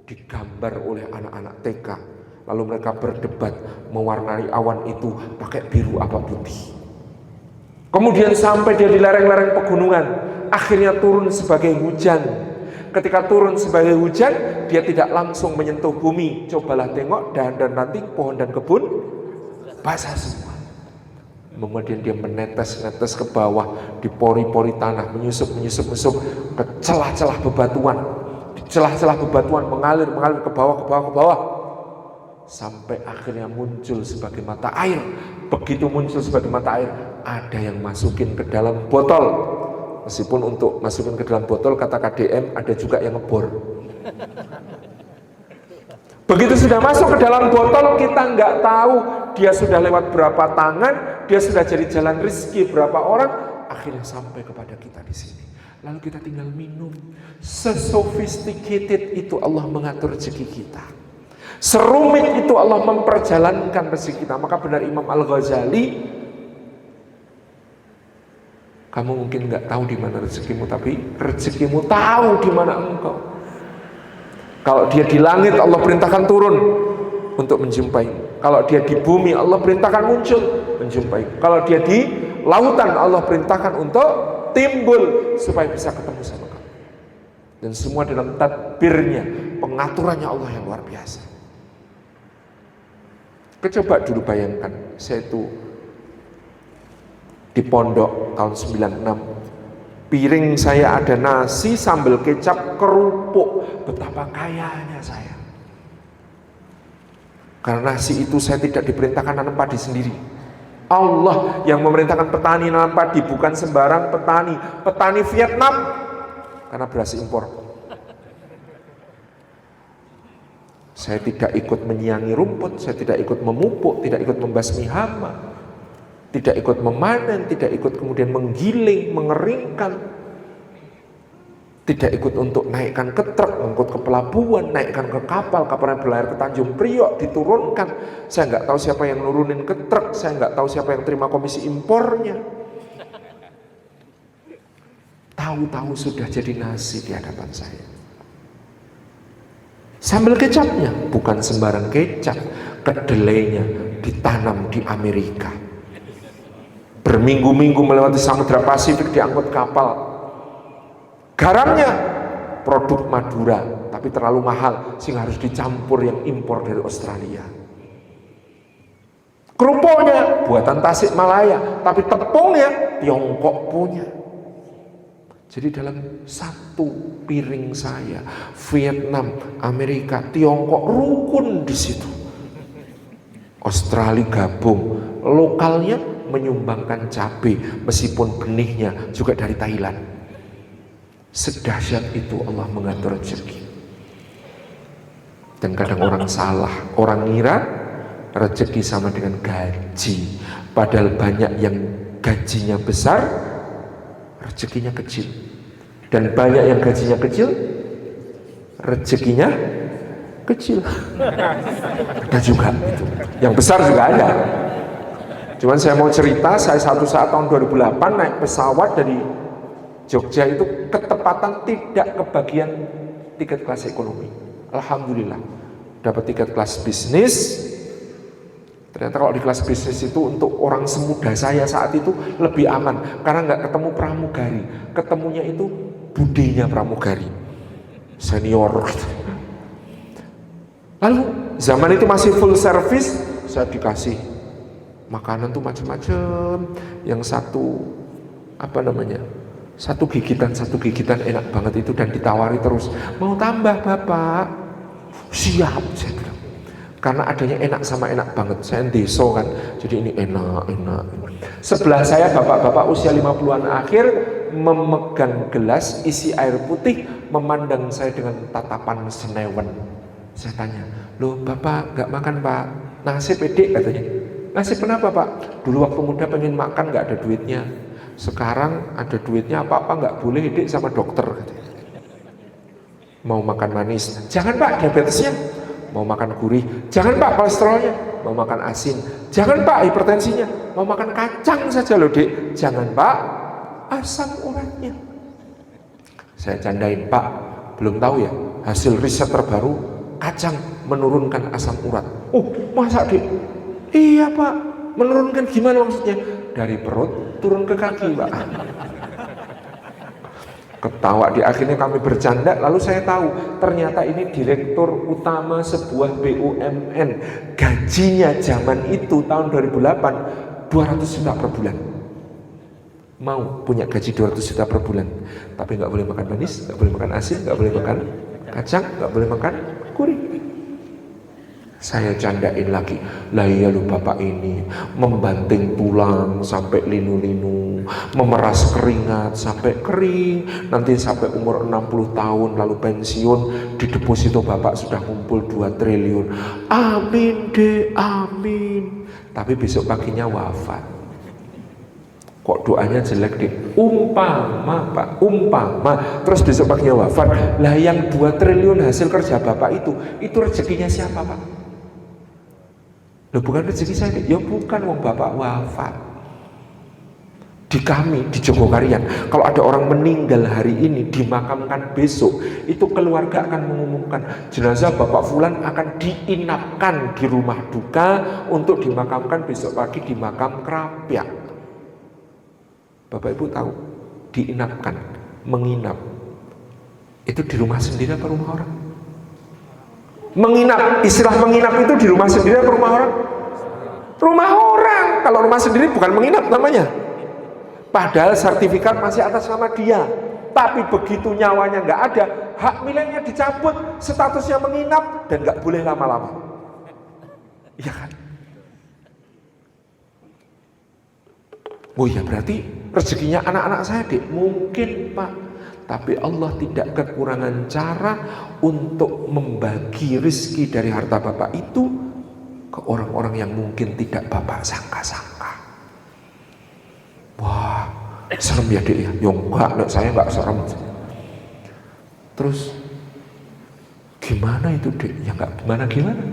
digambar oleh anak-anak TK. Lalu mereka berdebat mewarnai awan itu pakai biru apa putih. Kemudian sampai dia di lereng-lereng pegunungan, akhirnya turun sebagai hujan. Ketika turun sebagai hujan, dia tidak langsung menyentuh bumi. Cobalah tengok dahan dan ranting, pohon dan kebun basah semua. Kemudian dia menetes-netes ke bawah, di pori-pori tanah, menyusup ke celah-celah bebatuan. Di celah-celah bebatuan mengalir ke bawah, sampai akhirnya muncul sebagai mata air. Begitu muncul sebagai mata air, ada yang masukin ke dalam botol. Meskipun untuk masukin ke dalam botol, kata KDM, ada juga yang ngebor. Begitu sudah masuk ke dalam botol, kita nggak tahu dia sudah lewat berapa tangan, dia sudah jadi jalan rezeki berapa orang, akhirnya sampai kepada kita di sini. Lalu kita tinggal minum. Sesophisticated itu Allah mengatur rezeki kita. Serumit itu Allah memperjalankan rezeki kita. Maka benar Imam Al-Ghazali, kamu mungkin nggak tahu di mana rezekimu, tapi rezekimu tahu di mana engkau. Kalau dia di langit, Allah perintahkan turun untuk menjumpai. Kalau dia di bumi, Allah perintahkan muncul menjumpai. Kalau dia di lautan, Allah perintahkan untuk timbul supaya bisa ketemu sama kamu. Dan semua dalam tadbirnya, pengaturannya Allah yang luar biasa. Coba dulu bayangkan, saya itu di pondok tahun 96. Piring saya ada nasi, sambal kecap, kerupuk. Betapa kayanya saya. Karena nasi itu saya tidak diperintahkan nanam padi sendiri. Allah yang memerintahkan petani nanam padi, bukan sembarang petani. Petani Vietnam, karena beras impor. Saya tidak ikut menyiangi rumput, saya tidak ikut memupuk, tidak ikut membasmi hama, tidak ikut memanen, tidak ikut kemudian menggiling, mengeringkan, tidak ikut untuk naikkan ke truk, mengangkut ke pelabuhan, naikkan ke kapal yang berlayar ke Tanjung Priok, diturunkan. Saya nggak tahu siapa yang nurunin ke truk, saya nggak tahu siapa yang terima komisi impornya. Tahu-tahu sudah jadi nasi di hadapan saya. Sambal kecapnya bukan sembarang kecap, kedelainya ditanam di Amerika. Berminggu-minggu melewati Samudra Pasifik diangkut kapal. Garamnya produk Madura, tapi terlalu mahal sehingga harus dicampur yang impor dari Australia. Kerupuknya buatan Tasikmalaya, tapi tepungnya Tiongkok punya. Jadi dalam satu piring saya, Vietnam, Amerika, Tiongkok rukun di situ. Australia gabung, lokalnya menyumbangkan cabai meskipun benihnya juga dari Thailand. Sedahsyat itu Allah mengatur rezeki. Dan kadang orang salah, orang ngira rezeki sama dengan gaji, padahal banyak yang gajinya besar, rezekinya kecil. Dan banyak yang gajinya kecil, rezekinya kecil. Ada juga itu. Yang besar juga ada. Cuman saya mau cerita, saya satu saat tahun 2008 naik pesawat dari Jogja itu ketepatan tidak kebagian tiket kelas ekonomi. Alhamdulillah dapat tiket kelas bisnis. Ternyata kalau di kelas bisnis itu untuk orang semuda saya saat itu lebih aman, karena nggak ketemu pramugari, ketemunya itu budenya pramugari senior. Lalu zaman itu masih full service, saya dikasih makanan tuh macam-macam. Yang satu gigitan enak banget itu, dan ditawari terus, mau tambah bapak? Siap, saya bilang. Karena adanya enak sama enak banget. Saya deso kan, jadi ini enak. Sebelah saya bapak-bapak usia 50-an akhir memegang gelas isi air putih, memandang saya dengan tatapan senewen. Saya tanya, loh bapak nggak makan pak? Nasib edik katanya. Nasib kenapa pak? Dulu waktu muda pengen makan nggak ada duitnya. Sekarang ada duitnya, apa-apa nggak boleh edik sama dokter katanya. Mau makan manis, jangan pak diabetesnya. Mau makan gurih, jangan pak kolesterolnya. Mau makan asin, jangan pak hipertensinya. Mau makan kacang saja loh dek, jangan pak asam uratnya. Saya candain, pak belum tahu ya, hasil riset terbaru, kacang menurunkan asam urat. Oh, masa Dik? Iya Pak, menurunkan gimana maksudnya? Dari perut turun ke kaki Pak. Ketawa, di akhirnya kami bercanda, lalu saya tahu ternyata ini direktur utama sebuah BUMN. Gajinya zaman itu tahun 2008 200 juta per bulan. Mau punya gaji 200 juta per bulan, tapi nggak boleh makan manis, nggak boleh makan asin, nggak boleh makan kacang, nggak boleh makan gurih. Saya candain lagi, lah iya lu bapak ini membanting tulang sampai linu-linu, memeras keringat sampai kering, nanti sampai umur 60 tahun lalu pensiun, di deposito bapak sudah kumpul 2 triliun. Amin deh, amin. Tapi besok paginya wafat. Kok doanya jelek deh? Umpama Pak, umpama. Terus besok paginya wafat. Lah yang 2 triliun hasil kerja bapak itu rezekinya siapa Pak? Loh, bukan rezeki saya, ya bukan, wong bapak wafat. Di kami, di Jogokarian, kalau ada orang meninggal hari ini, dimakamkan besok, itu keluarga akan mengumumkan jenazah bapak Fulan akan diinapkan di rumah duka untuk dimakamkan besok pagi di makam Krapyak. Bapak Ibu tahu, diinapkan, menginap, itu di rumah sendiri apa rumah orang? Menginap, istilah menginap itu di rumah sendiri atau rumah orang? Rumah orang. Kalau rumah sendiri bukan menginap namanya. Padahal sertifikat masih atas nama dia. Tapi begitu nyawanya nggak ada, hak miliknya dicabut, statusnya menginap dan nggak boleh lama-lama. Iya kan? Oh ya, berarti rezekinya anak-anak saya Dik, mungkin Pak. Tapi Allah tidak kekurangan cara untuk membagi rezeki dari harta Bapak itu ke orang-orang yang mungkin tidak Bapak sangka-sangka. Wah, serem ya Dik ya? Ya enggak, saya enggak serem. Terus gimana itu Dik? Ya enggak gimana-gimana.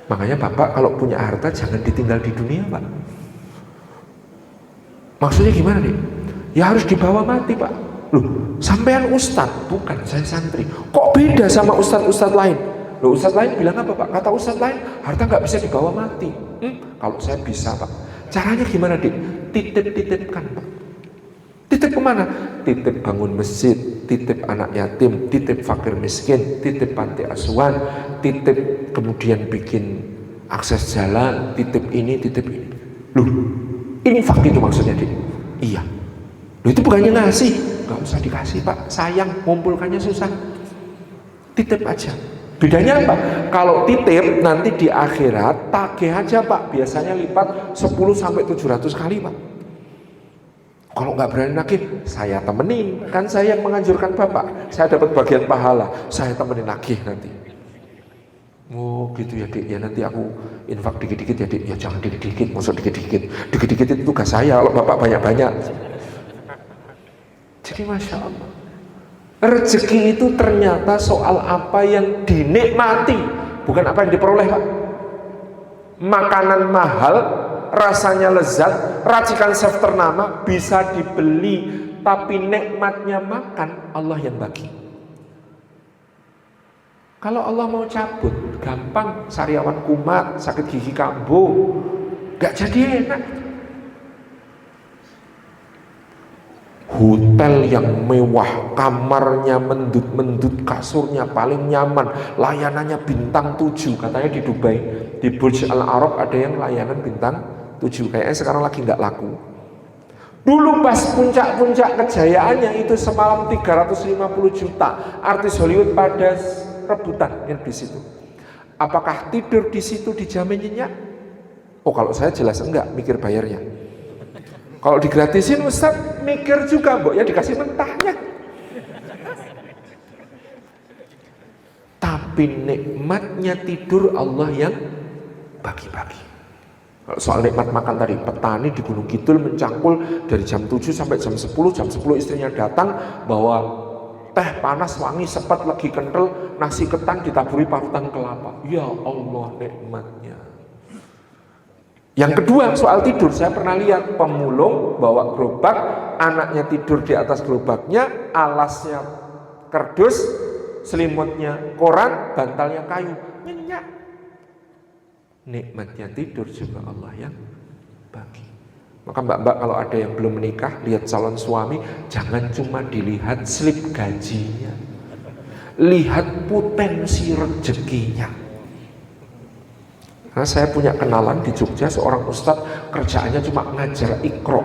Makanya Bapak kalau punya harta jangan ditinggal di dunia Pak. Maksudnya gimana Dik? Ya harus dibawa mati Pak. Loh, sampean ustadz, bukan saya santri. Kok beda sama ustadz-ustadz lain? Loh, ustadz lain bilang apa Pak? Kata ustadz lain, harta nggak bisa dibawa mati. Kalau saya bisa Pak. Caranya gimana Dik? Titip-titipkan Pak. Titip kemana? Titip bangun masjid, titip anak yatim, titip fakir miskin, titip panti asuhan, titip kemudian bikin akses jalan, titip ini, titip ini. Loh, infak itu maksudnya Dik? Iya. Loh, itu bukannya ngasih, nggak usah dikasih Pak, sayang, ngumpulkannya susah. Titip aja. Bedanya apa? Kalau titip nanti di akhirat tagih aja Pak, biasanya lipat 10-700 kali Pak. Kalau nggak berani nagih, saya temenin, kan saya yang menganjurkan Bapak, saya dapat bagian pahala, saya temenin nagih nanti. Oh gitu ya Dik, ya nanti aku infak dikit-dikit ya Dik, ya jangan dikit-dikit, maksud dikit-dikit, dikit-dikit itu tugas saya, kalau Bapak banyak-banyak. Jadi Masya Allah, rezeki itu ternyata soal apa yang dinikmati, bukan apa yang diperoleh Pak. Makanan mahal, rasanya lezat, racikan chef ternama bisa dibeli, tapi nikmatnya makan Allah yang bagi. Kalau Allah mau cabut, gampang, sariawan kumat, sakit gigi kambuh, gak jadi enak. Hotel yang mewah, kamarnya mendut-mendut, kasurnya paling nyaman, layanannya bintang 7, katanya di Dubai, di Burj Al Arab ada yang layanan bintang 7, kayaknya sekarang lagi nggak laku. Dulu pas puncak-puncak kejayaannya itu semalam 350 juta, artis Hollywood pada rebutan yang di situ. Apakah tidur di situ dijamin nyenyak? Oh kalau saya jelas enggak, mikir bayarnya. Kalau digratisin Ustaz, mikir juga mbok ya dikasih mentahnya. Tapi nikmatnya tidur Allah yang bagi-bagi. Kalau soal nikmat makan tadi, petani di Gunung Kidul mencangkul dari jam 7 sampai jam 10, jam 10 istrinya datang bawa teh panas wangi sepet lagi kental, nasi ketan ditaburi parutan kelapa. Ya Allah nikmatnya. Yang kedua soal tidur, saya pernah lihat pemulung bawa gerobak, anaknya tidur di atas gerobaknya, alasnya kardus, selimutnya koran, bantalnya kayu, nyenyak. Nikmatnya tidur juga Allah yang bagi. Maka mbak-mbak kalau ada yang belum menikah, lihat calon suami, jangan cuma dilihat slip gajinya, lihat potensi rezekinya. Nah, saya punya kenalan di Jogja seorang ustadz, kerjaannya cuma ngajar Iqra,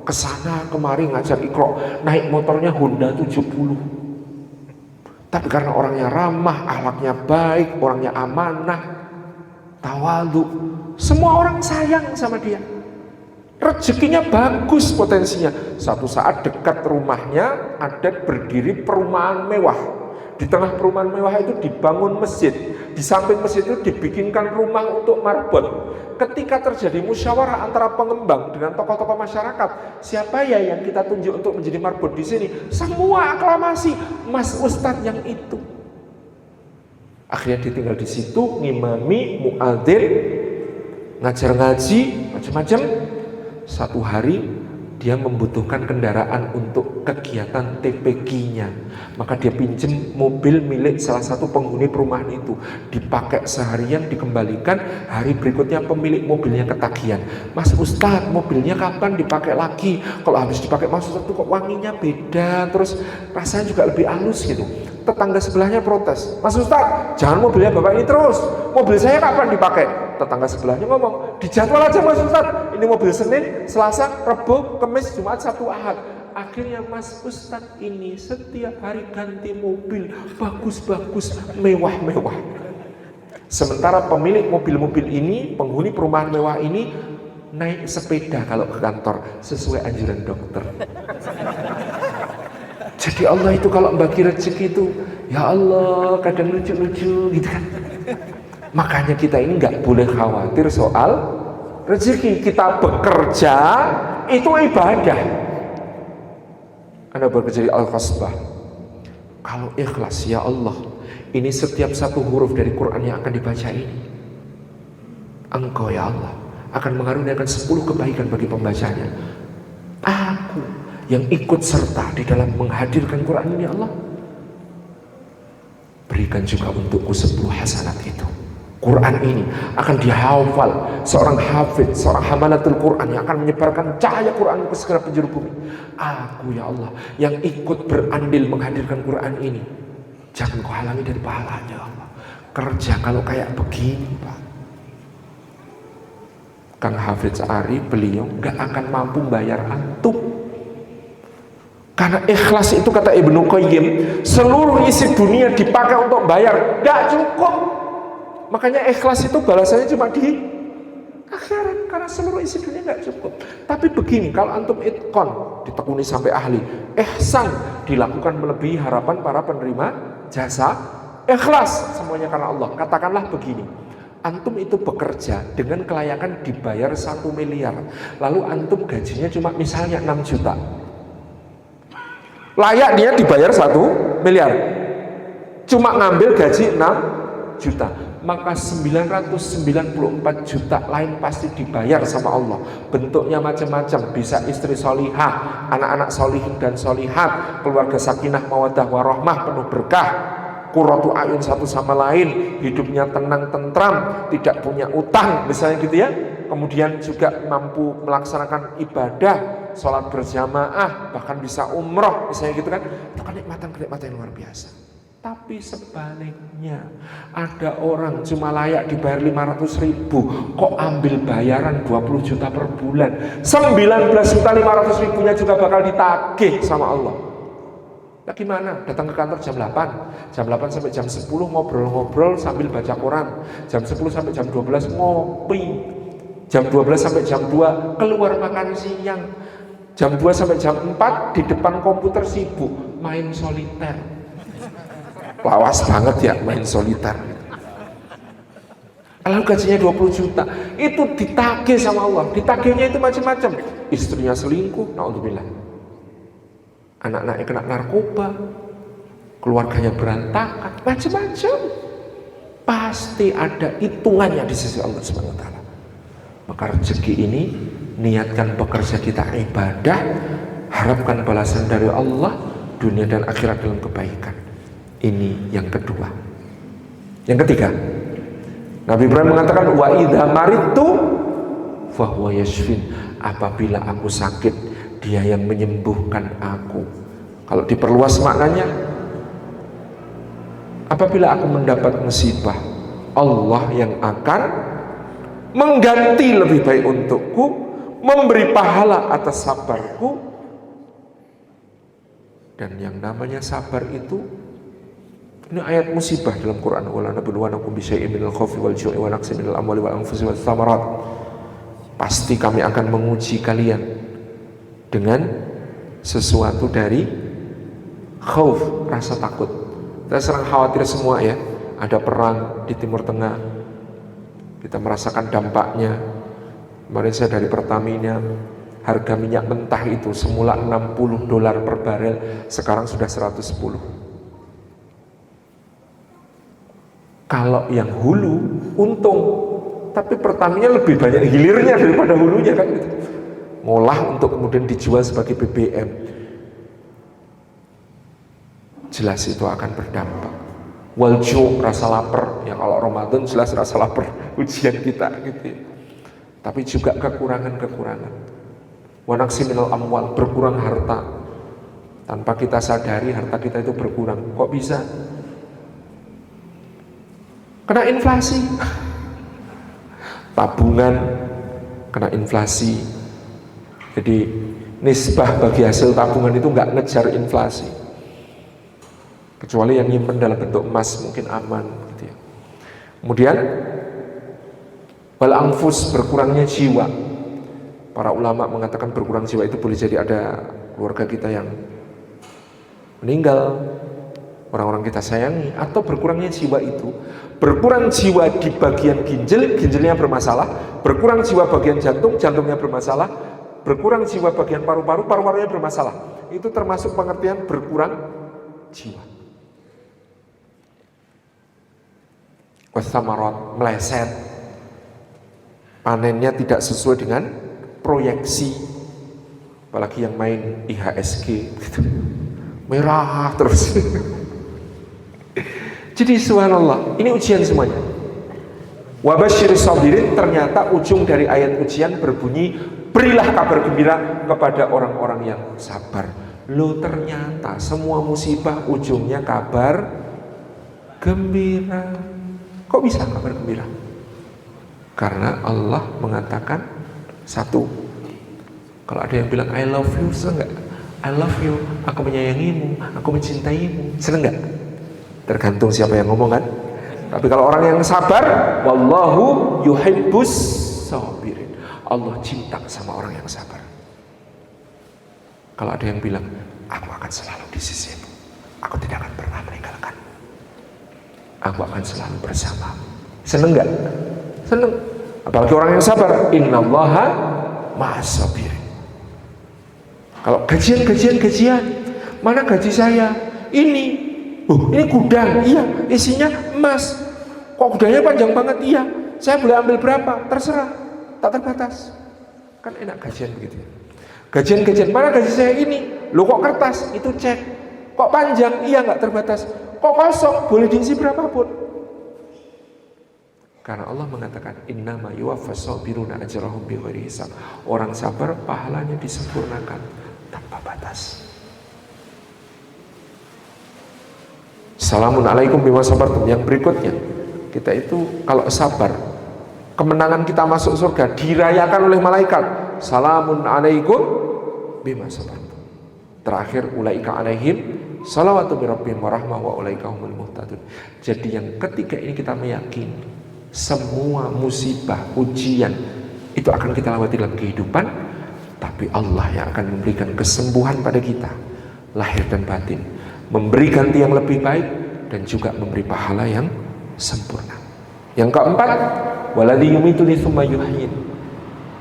kesana kemari ngajar Iqra, naik motornya Honda 70. Tapi karena orangnya ramah, akhlaknya baik, orangnya amanah, tawadhu, semua orang sayang sama dia. Rezekinya bagus potensinya. Satu saat dekat rumahnya ada berdiri perumahan mewah. Di tengah perumahan mewah itu dibangun masjid. Di samping masjid itu dibikinkan rumah untuk marbot. Ketika terjadi musyawarah antara pengembang dengan tokoh-tokoh masyarakat, siapa ya yang kita tunjuk untuk menjadi marbot di sini? Semua aklamasi, Mas Ustadz yang itu. Akhirnya ditinggal di situ, ngimami, muadzin, ngajar ngaji, macam-macam. Satu hari dia membutuhkan kendaraan untuk kegiatan TPQ-nya, maka dia pinjem mobil milik salah satu penghuni perumahan itu, dipakai seharian, dikembalikan. Hari berikutnya pemilik mobilnya ketagihan, Mas Ustadz mobilnya kapan dipakai lagi? Kalau habis dipakai Mas Ustadz tuh kok wanginya beda, terus rasanya juga lebih halus gitu. Tetangga sebelahnya protes, Mas Ustadz jangan mobilnya bapak ini terus, mobil saya kapan dipakai? Tetangga sebelahnya ngomong, dijadwal aja Mas Ustadz, ini mobil Senin, Selasa, Rabu, Kamis, Jumat, Sabtu, Ahad. Akhirnya Mas Ustadz ini setiap hari ganti mobil, bagus-bagus, mewah-mewah. Sementara pemilik mobil-mobil ini, penghuni perumahan mewah ini, naik sepeda kalau ke kantor, sesuai anjuran dokter. Jadi Allah itu kalau bagi rezeki itu, ya Allah, kadang lucu-lucu gitu kan. Makanya kita ini nggak boleh khawatir soal rezeki. Kita bekerja itu ibadah. Anda bekerja di Al-Qasbah, kalau ikhlas, ya Allah, ini setiap satu huruf dari Quran yang akan dibaca ini, Engkau ya Allah akan mengaruniakan 10 kebaikan bagi pembacanya. Aku yang ikut serta di dalam menghadirkan Quran ini, Allah berikan juga untukku 10 hasanat itu. Quran ini akan dihafal seorang hafidz, seorang hamalatul Quran yang akan menyebarkan cahaya Quran ke segala penjuru bumi. Aku ya Allah yang ikut berandil menghadirkan Quran ini, jangan kau halangi dari pahalanya Allah. Kerja kalau kayak begini Pak, Kang Hafidz Ari beliau gak akan mampu bayar antum. Karena ikhlas itu kata Ibnu Qayyim, seluruh isi dunia dipakai untuk bayar, gak cukup. Makanya ikhlas itu balasannya cuma di akhirat, karena seluruh isi dunia gak cukup. Tapi begini, kalau antum itqon, ditekuni sampai ahli, ihsan, dilakukan melebihi harapan para penerima jasa, ikhlas semuanya karena Allah. Katakanlah begini, antum itu bekerja dengan kelayakan dibayar 1 miliar, lalu antum gajinya cuma misalnya 6 juta, layak dia dibayar 1 miliar, cuma ngambil gaji 6 juta, maka 994 juta lain pasti dibayar sama Allah. Bentuknya macam-macam, bisa istri solihah, anak-anak solihin dan solihat, keluarga sakinah mawaddah warahmah penuh berkah, qurratu ayun satu sama lain, hidupnya tenang tentram, tidak punya utang misalnya gitu ya. Kemudian juga mampu melaksanakan ibadah, sholat berjamaah, bahkan bisa umroh misalnya gitu kan. Itu kan kenikmatan yang luar biasa. Tapi sebaliknya, ada orang cuma layak dibayar 500.000, kok ambil bayaran 20 juta per bulan, 19.500.000-nya juga bakal ditagih sama Allah. Nah gimana? Datang ke kantor jam 8 sampai jam 10 ngobrol-ngobrol sambil baca Quran, jam 10 sampai jam 12 ngopi, jam 12 sampai jam 2 keluar makan siang, jam 2 sampai jam 4 di depan komputer sibuk main soliter. Lawas banget ya main soliter. Kalau gajinya 20 juta, itu ditagih sama Allah. Ditagihnya itu macam-macam. Istrinya selingkuh, naudzubillah. Anak-anaknya kena narkoba, keluarganya berantakan, macam-macam. Pasti ada hitungannya di sisi Allah Subhanahu wa taala. Maka rezeki ini niatkan bekerja kita ibadah, harapkan balasan dari Allah dunia dan akhirat dalam kebaikan. Ini yang kedua. Yang ketiga, Nabi Ibrahim mengatakan wa idza maridtu fa huwa yashfin. Apabila aku sakit, dia yang menyembuhkan aku. Kalau diperluas maknanya, apabila aku mendapat musibah, Allah yang akan mengganti lebih baik untukku, memberi pahala atas sabarku. Dan yang namanya sabar itu, ini ayat musibah dalam Quran. Wala nabluwanakum bisyai'in minal khaufi wal ju'i wa naqsin minal amwali wal anfusi wath thamarat. Pasti kami akan menguji kalian dengan sesuatu dari khauf, rasa takut. Kita sering khawatir semua ya. Ada perang di Timur Tengah, kita merasakan dampaknya. Kemarin saya dari Pertamina, harga minyak mentah itu semula $60 per barel, sekarang sudah 110. Kalau yang hulu untung, tapi Pertamina lebih banyak hilirnya daripada hulunya kan gitu. Ngolah untuk kemudian dijual sebagai BBM. Jelas itu akan berdampak. Walju, rasa lapar, ya kalau Ramadan jelas rasa lapar, ujian kita gitu. Tapi juga kekurangan-kekurangan. Wanaksi minal amwal, berkurang harta. Tanpa kita sadari harta kita itu berkurang. Kok bisa? Kena inflasi. Tabungan kena inflasi. Jadi nisbah bagi hasil tabungan itu nggak ngejar inflasi. Kecuali yang nyimpen dalam bentuk emas mungkin aman gitu ya. Kemudian wal anfus, berkurangnya jiwa. Para ulama mengatakan berkurang jiwa itu boleh jadi ada keluarga kita yang meninggal, orang-orang kita sayangi, atau berkurangnya jiwa itu, berkurang jiwa di bagian ginjal, ginjalnya bermasalah, berkurang jiwa bagian jantung, jantungnya bermasalah, berkurang jiwa bagian paru-paru, paru-parunya bermasalah. Itu termasuk pengertian berkurang jiwa. Wasamarat, meleset, panennya tidak sesuai dengan proyeksi, apalagi yang main IHSG gitu. Merah terus. Jadi subhanallah, ini ujian semuanya. Wabasyiris sabirin, ternyata ujung dari ayat ujian berbunyi berilah kabar gembira kepada orang-orang yang sabar. Loh, ternyata semua musibah ujungnya kabar gembira. Kok bisa kabar gembira? Karena Allah mengatakan satu, kalau ada yang bilang I love you, seneng gak? I love you, aku menyayangimu, aku mencintaimu, seneng gak? Tergantung siapa yang ngomong kan. Tapi kalau orang yang sabar, wallahu yuhibbus sabirin, Allah cinta sama orang yang sabar. Kalau ada yang bilang aku akan selalu di sisimu, aku tidak akan pernah meninggalkan, aku akan selalu bersamamu, seneng gak? Seneng. Apalagi orang yang sabar, innallaha ma'as sabirin. Kalau gajian, mana gaji saya? Ini gudang, iya, isinya emas. Kok gudangnya panjang banget? Iya, saya boleh ambil berapa? Terserah, tak terbatas. Kan enak gajian begitu. Gajian, mana gaji saya ini? Loh kok kertas? Itu cek. Kok panjang? Iya, nggak terbatas. Kok kosong? Boleh diisi berapapun. Karena Allah mengatakan innama yuwaffas sabiruna ajrahum bighairi hisab. Orang sabar pahalanya disempurnakan tanpa batas. Assalamualaikum bima sabartum. Yang berikutnya, kita itu kalau sabar, kemenangan kita masuk surga dirayakan oleh malaikat. Salamun alaikum bima sabartum. Terakhir ulaika alaihim salawatu mirabbihim warahmah wa ulaika humul muhtadun. Jadi yang ketiga ini kita meyakini semua musibah, ujian itu akan kita lewati dalam kehidupan, tapi Allah yang akan memberikan kesembuhan pada kita, lahir dan batin, memberi ganti yang lebih baik, dan juga memberi pahala yang sempurna. Yang keempat, waladhi yumituni tsumma yuhyin.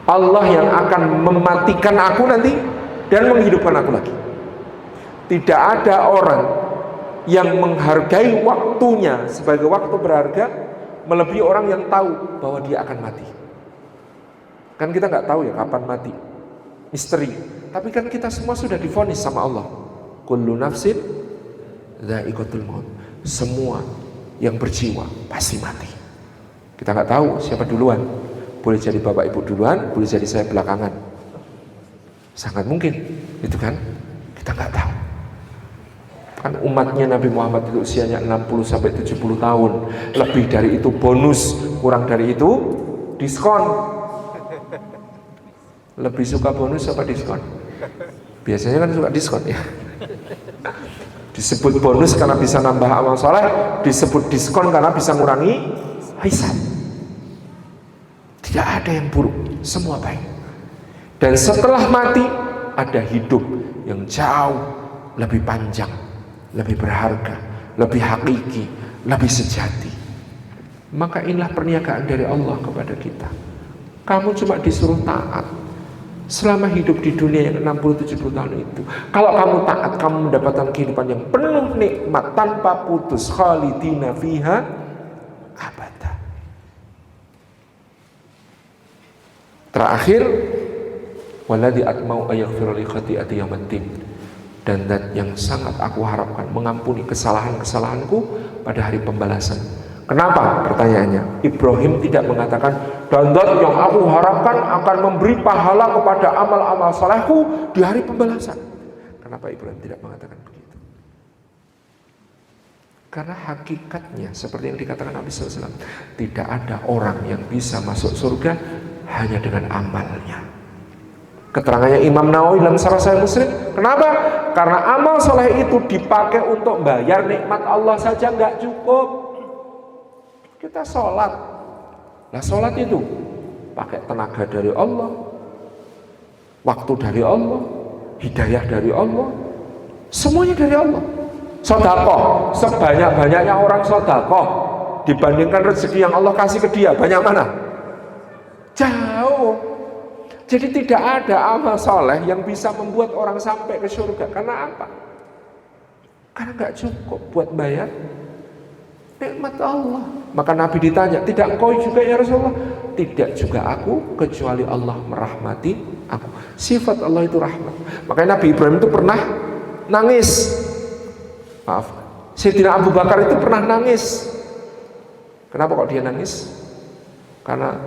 Allah yang akan mematikan aku nanti dan menghidupkan aku lagi. Tidak ada orang yang menghargai waktunya sebagai waktu berharga melebihi orang yang tahu bahwa dia akan mati. Kan kita nggak tahu ya kapan mati, misteri. Tapi kan kita semua sudah divonis sama Allah. Kullu nafsin dha'iqatul maut. semua yang berjiwa pasti mati. Kita nggak tahu siapa duluan. Boleh jadi bapak ibu duluan, boleh jadi saya belakangan. Sangat mungkin, itu kan? Kita nggak tahu. Kan umatnya Nabi Muhammad itu usianya 60-70 tahun. Lebih dari itu bonus, kurang dari itu diskon. Lebih suka bonus apa diskon? Biasanya kan suka diskon ya. Disebut bonus karena bisa nambah amal soleh, disebut diskon karena bisa ngurangi hisab. Tidak ada yang buruk, semua baik. Dan setelah mati ada hidup yang jauh lebih panjang, lebih berharga, lebih hakiki, lebih sejati. Maka inilah perniagaan dari Allah kepada kita. Kamu cuma disuruh taat selama hidup di dunia yang 60-70 tahun itu. Kalau kamu taat, kamu mendapatkan kehidupan yang penuh nikmat tanpa putus, khalidina fiha abada. Terakhir, waladhi atmau ayaghfira li khati'ati yaumiddin, dan zat yang sangat aku harapkan mengampuni kesalahan-kesalahanku pada hari pembalasan. Kenapa? Pertanyaannya, Ibrahim tidak mengatakan, dan zat yang aku harapkan akan memberi pahala kepada amal-amal salehku di hari pembalasan. Kenapa Ibrahim tidak mengatakan begitu? Karena hakikatnya seperti yang dikatakan Nabi SAW, tidak ada orang yang bisa masuk surga hanya dengan amalnya. Keterangannya Imam Nawawi dalam Syarah Sahih Muslim. Kenapa? Karena amal soleh itu dipakai untuk bayar nikmat Allah saja nggak cukup. Kita sholat, nah sholat itu pakai tenaga dari Allah, waktu dari Allah, hidayah dari Allah, semuanya dari Allah. Sedekah, sebanyak-banyaknya orang sedekah dibandingkan rezeki yang Allah kasih ke dia, banyak mana? Jauh. Jadi tidak ada amal soleh yang bisa membuat orang sampai ke surga. Karena apa? Karena nggak cukup buat bayar nikmat Allah. Maka Nabi ditanya, tidak engkau juga ya Rasulullah? Tidak juga aku, kecuali Allah merahmati aku. Sifat Allah itu rahmat. Makanya Nabi Ibrahim itu pernah nangis. Maaf, Sayyidina Abu Bakar itu pernah nangis. Kenapa kok dia nangis? Karena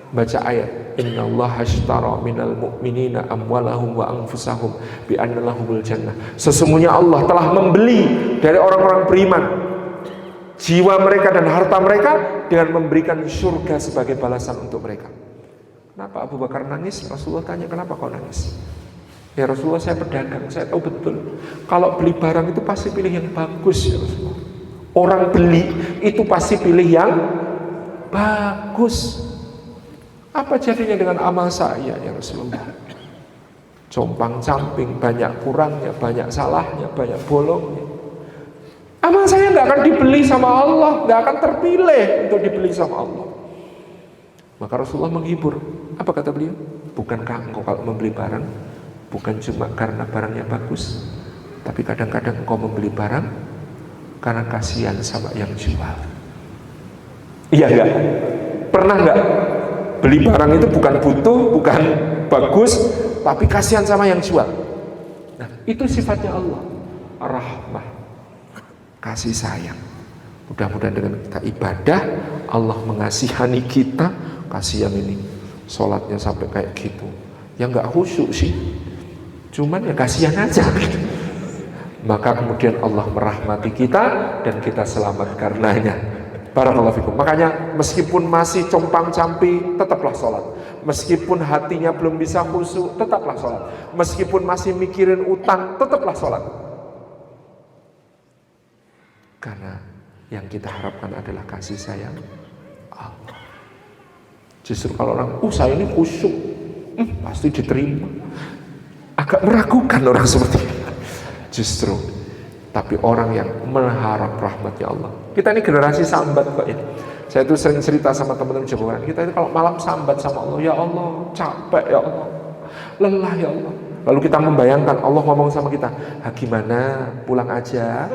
baca ayat, innallaha ashtara minal mu'minina amwalahum wa anfusahum bi anna lahumul jannah. Sesungguhnya Allah telah membeli dari orang-orang beriman jiwa mereka dan harta mereka dengan memberikan surga sebagai balasan untuk mereka. Kenapa Abu Bakar nangis? Rasulullah tanya, kenapa kau nangis? Ya Rasulullah, saya pedagang, saya tahu betul kalau beli barang itu pasti pilih yang bagus ya Rasulullah. Orang beli itu pasti pilih yang bagus. Apa jadinya dengan amal saya ya Rasulullah? Compang camping, banyak kurangnya, banyak salahnya, banyak bolongnya. Amal saya nggak akan dibeli sama Allah, nggak akan terpilih untuk dibeli sama Allah. Maka Rasulullah menghibur. Apa kata beliau? Bukankah engkau kalau membeli barang bukan cuma karena barangnya bagus, tapi kadang-kadang engkau membeli barang karena kasihan sama yang jual. Iya enggak? Pernah enggak? Beli barang itu bukan butuh, bukan bagus, tapi kasihan sama yang jual. Nah, itu sifatnya Allah, rahmah, kasih sayang. Mudah-mudahan dengan kita ibadah, Allah mengasihani kita. Kasihan ini, sholatnya sampai kayak gitu. Ya nggak khusyuk sih, cuman ya kasihan aja gitu. Maka kemudian Allah merahmati kita dan kita selamat karenanya. Barakallahu fikum. Makanya meskipun masih compang-camping, tetaplah sholat. Meskipun hatinya belum bisa khusyuk, tetaplah sholat. Meskipun masih mikirin utang, tetaplah sholat. Karena yang kita harapkan adalah kasih sayang Allah. Justru kalau orang, saya ini khusyuk, pasti diterima. Agak meragukan orang seperti ini. Justru, tapi orang yang mengharap rahmatnya Allah. Kita ini generasi sambat kok ya. Saya itu sering cerita sama teman-teman Jawa Barat. Kita itu kalau malam sambat sama Allah, ya Allah, capek ya Allah, lelah ya Allah. Lalu kita membayangkan Allah ngomong sama kita, gimana, pulang aja.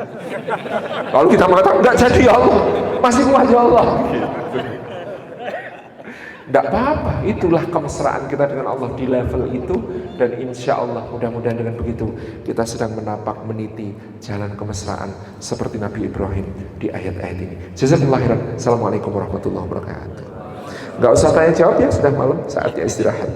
Lalu kita mengatakan, enggak jadi ya Allah, masih kuat ya Allah. Tidak apa-apa, itulah kemesraan kita dengan Allah di level itu. Dan insya Allah mudah-mudahan dengan begitu kita sedang menapak meniti jalan kemesraan seperti Nabi Ibrahim di ayat-ayat ini. Jazakumullah khairan. Assalamualaikum warahmatullahi wabarakatuh. Gak usah tanya jawab ya, sudah malam, saatnya istirahat.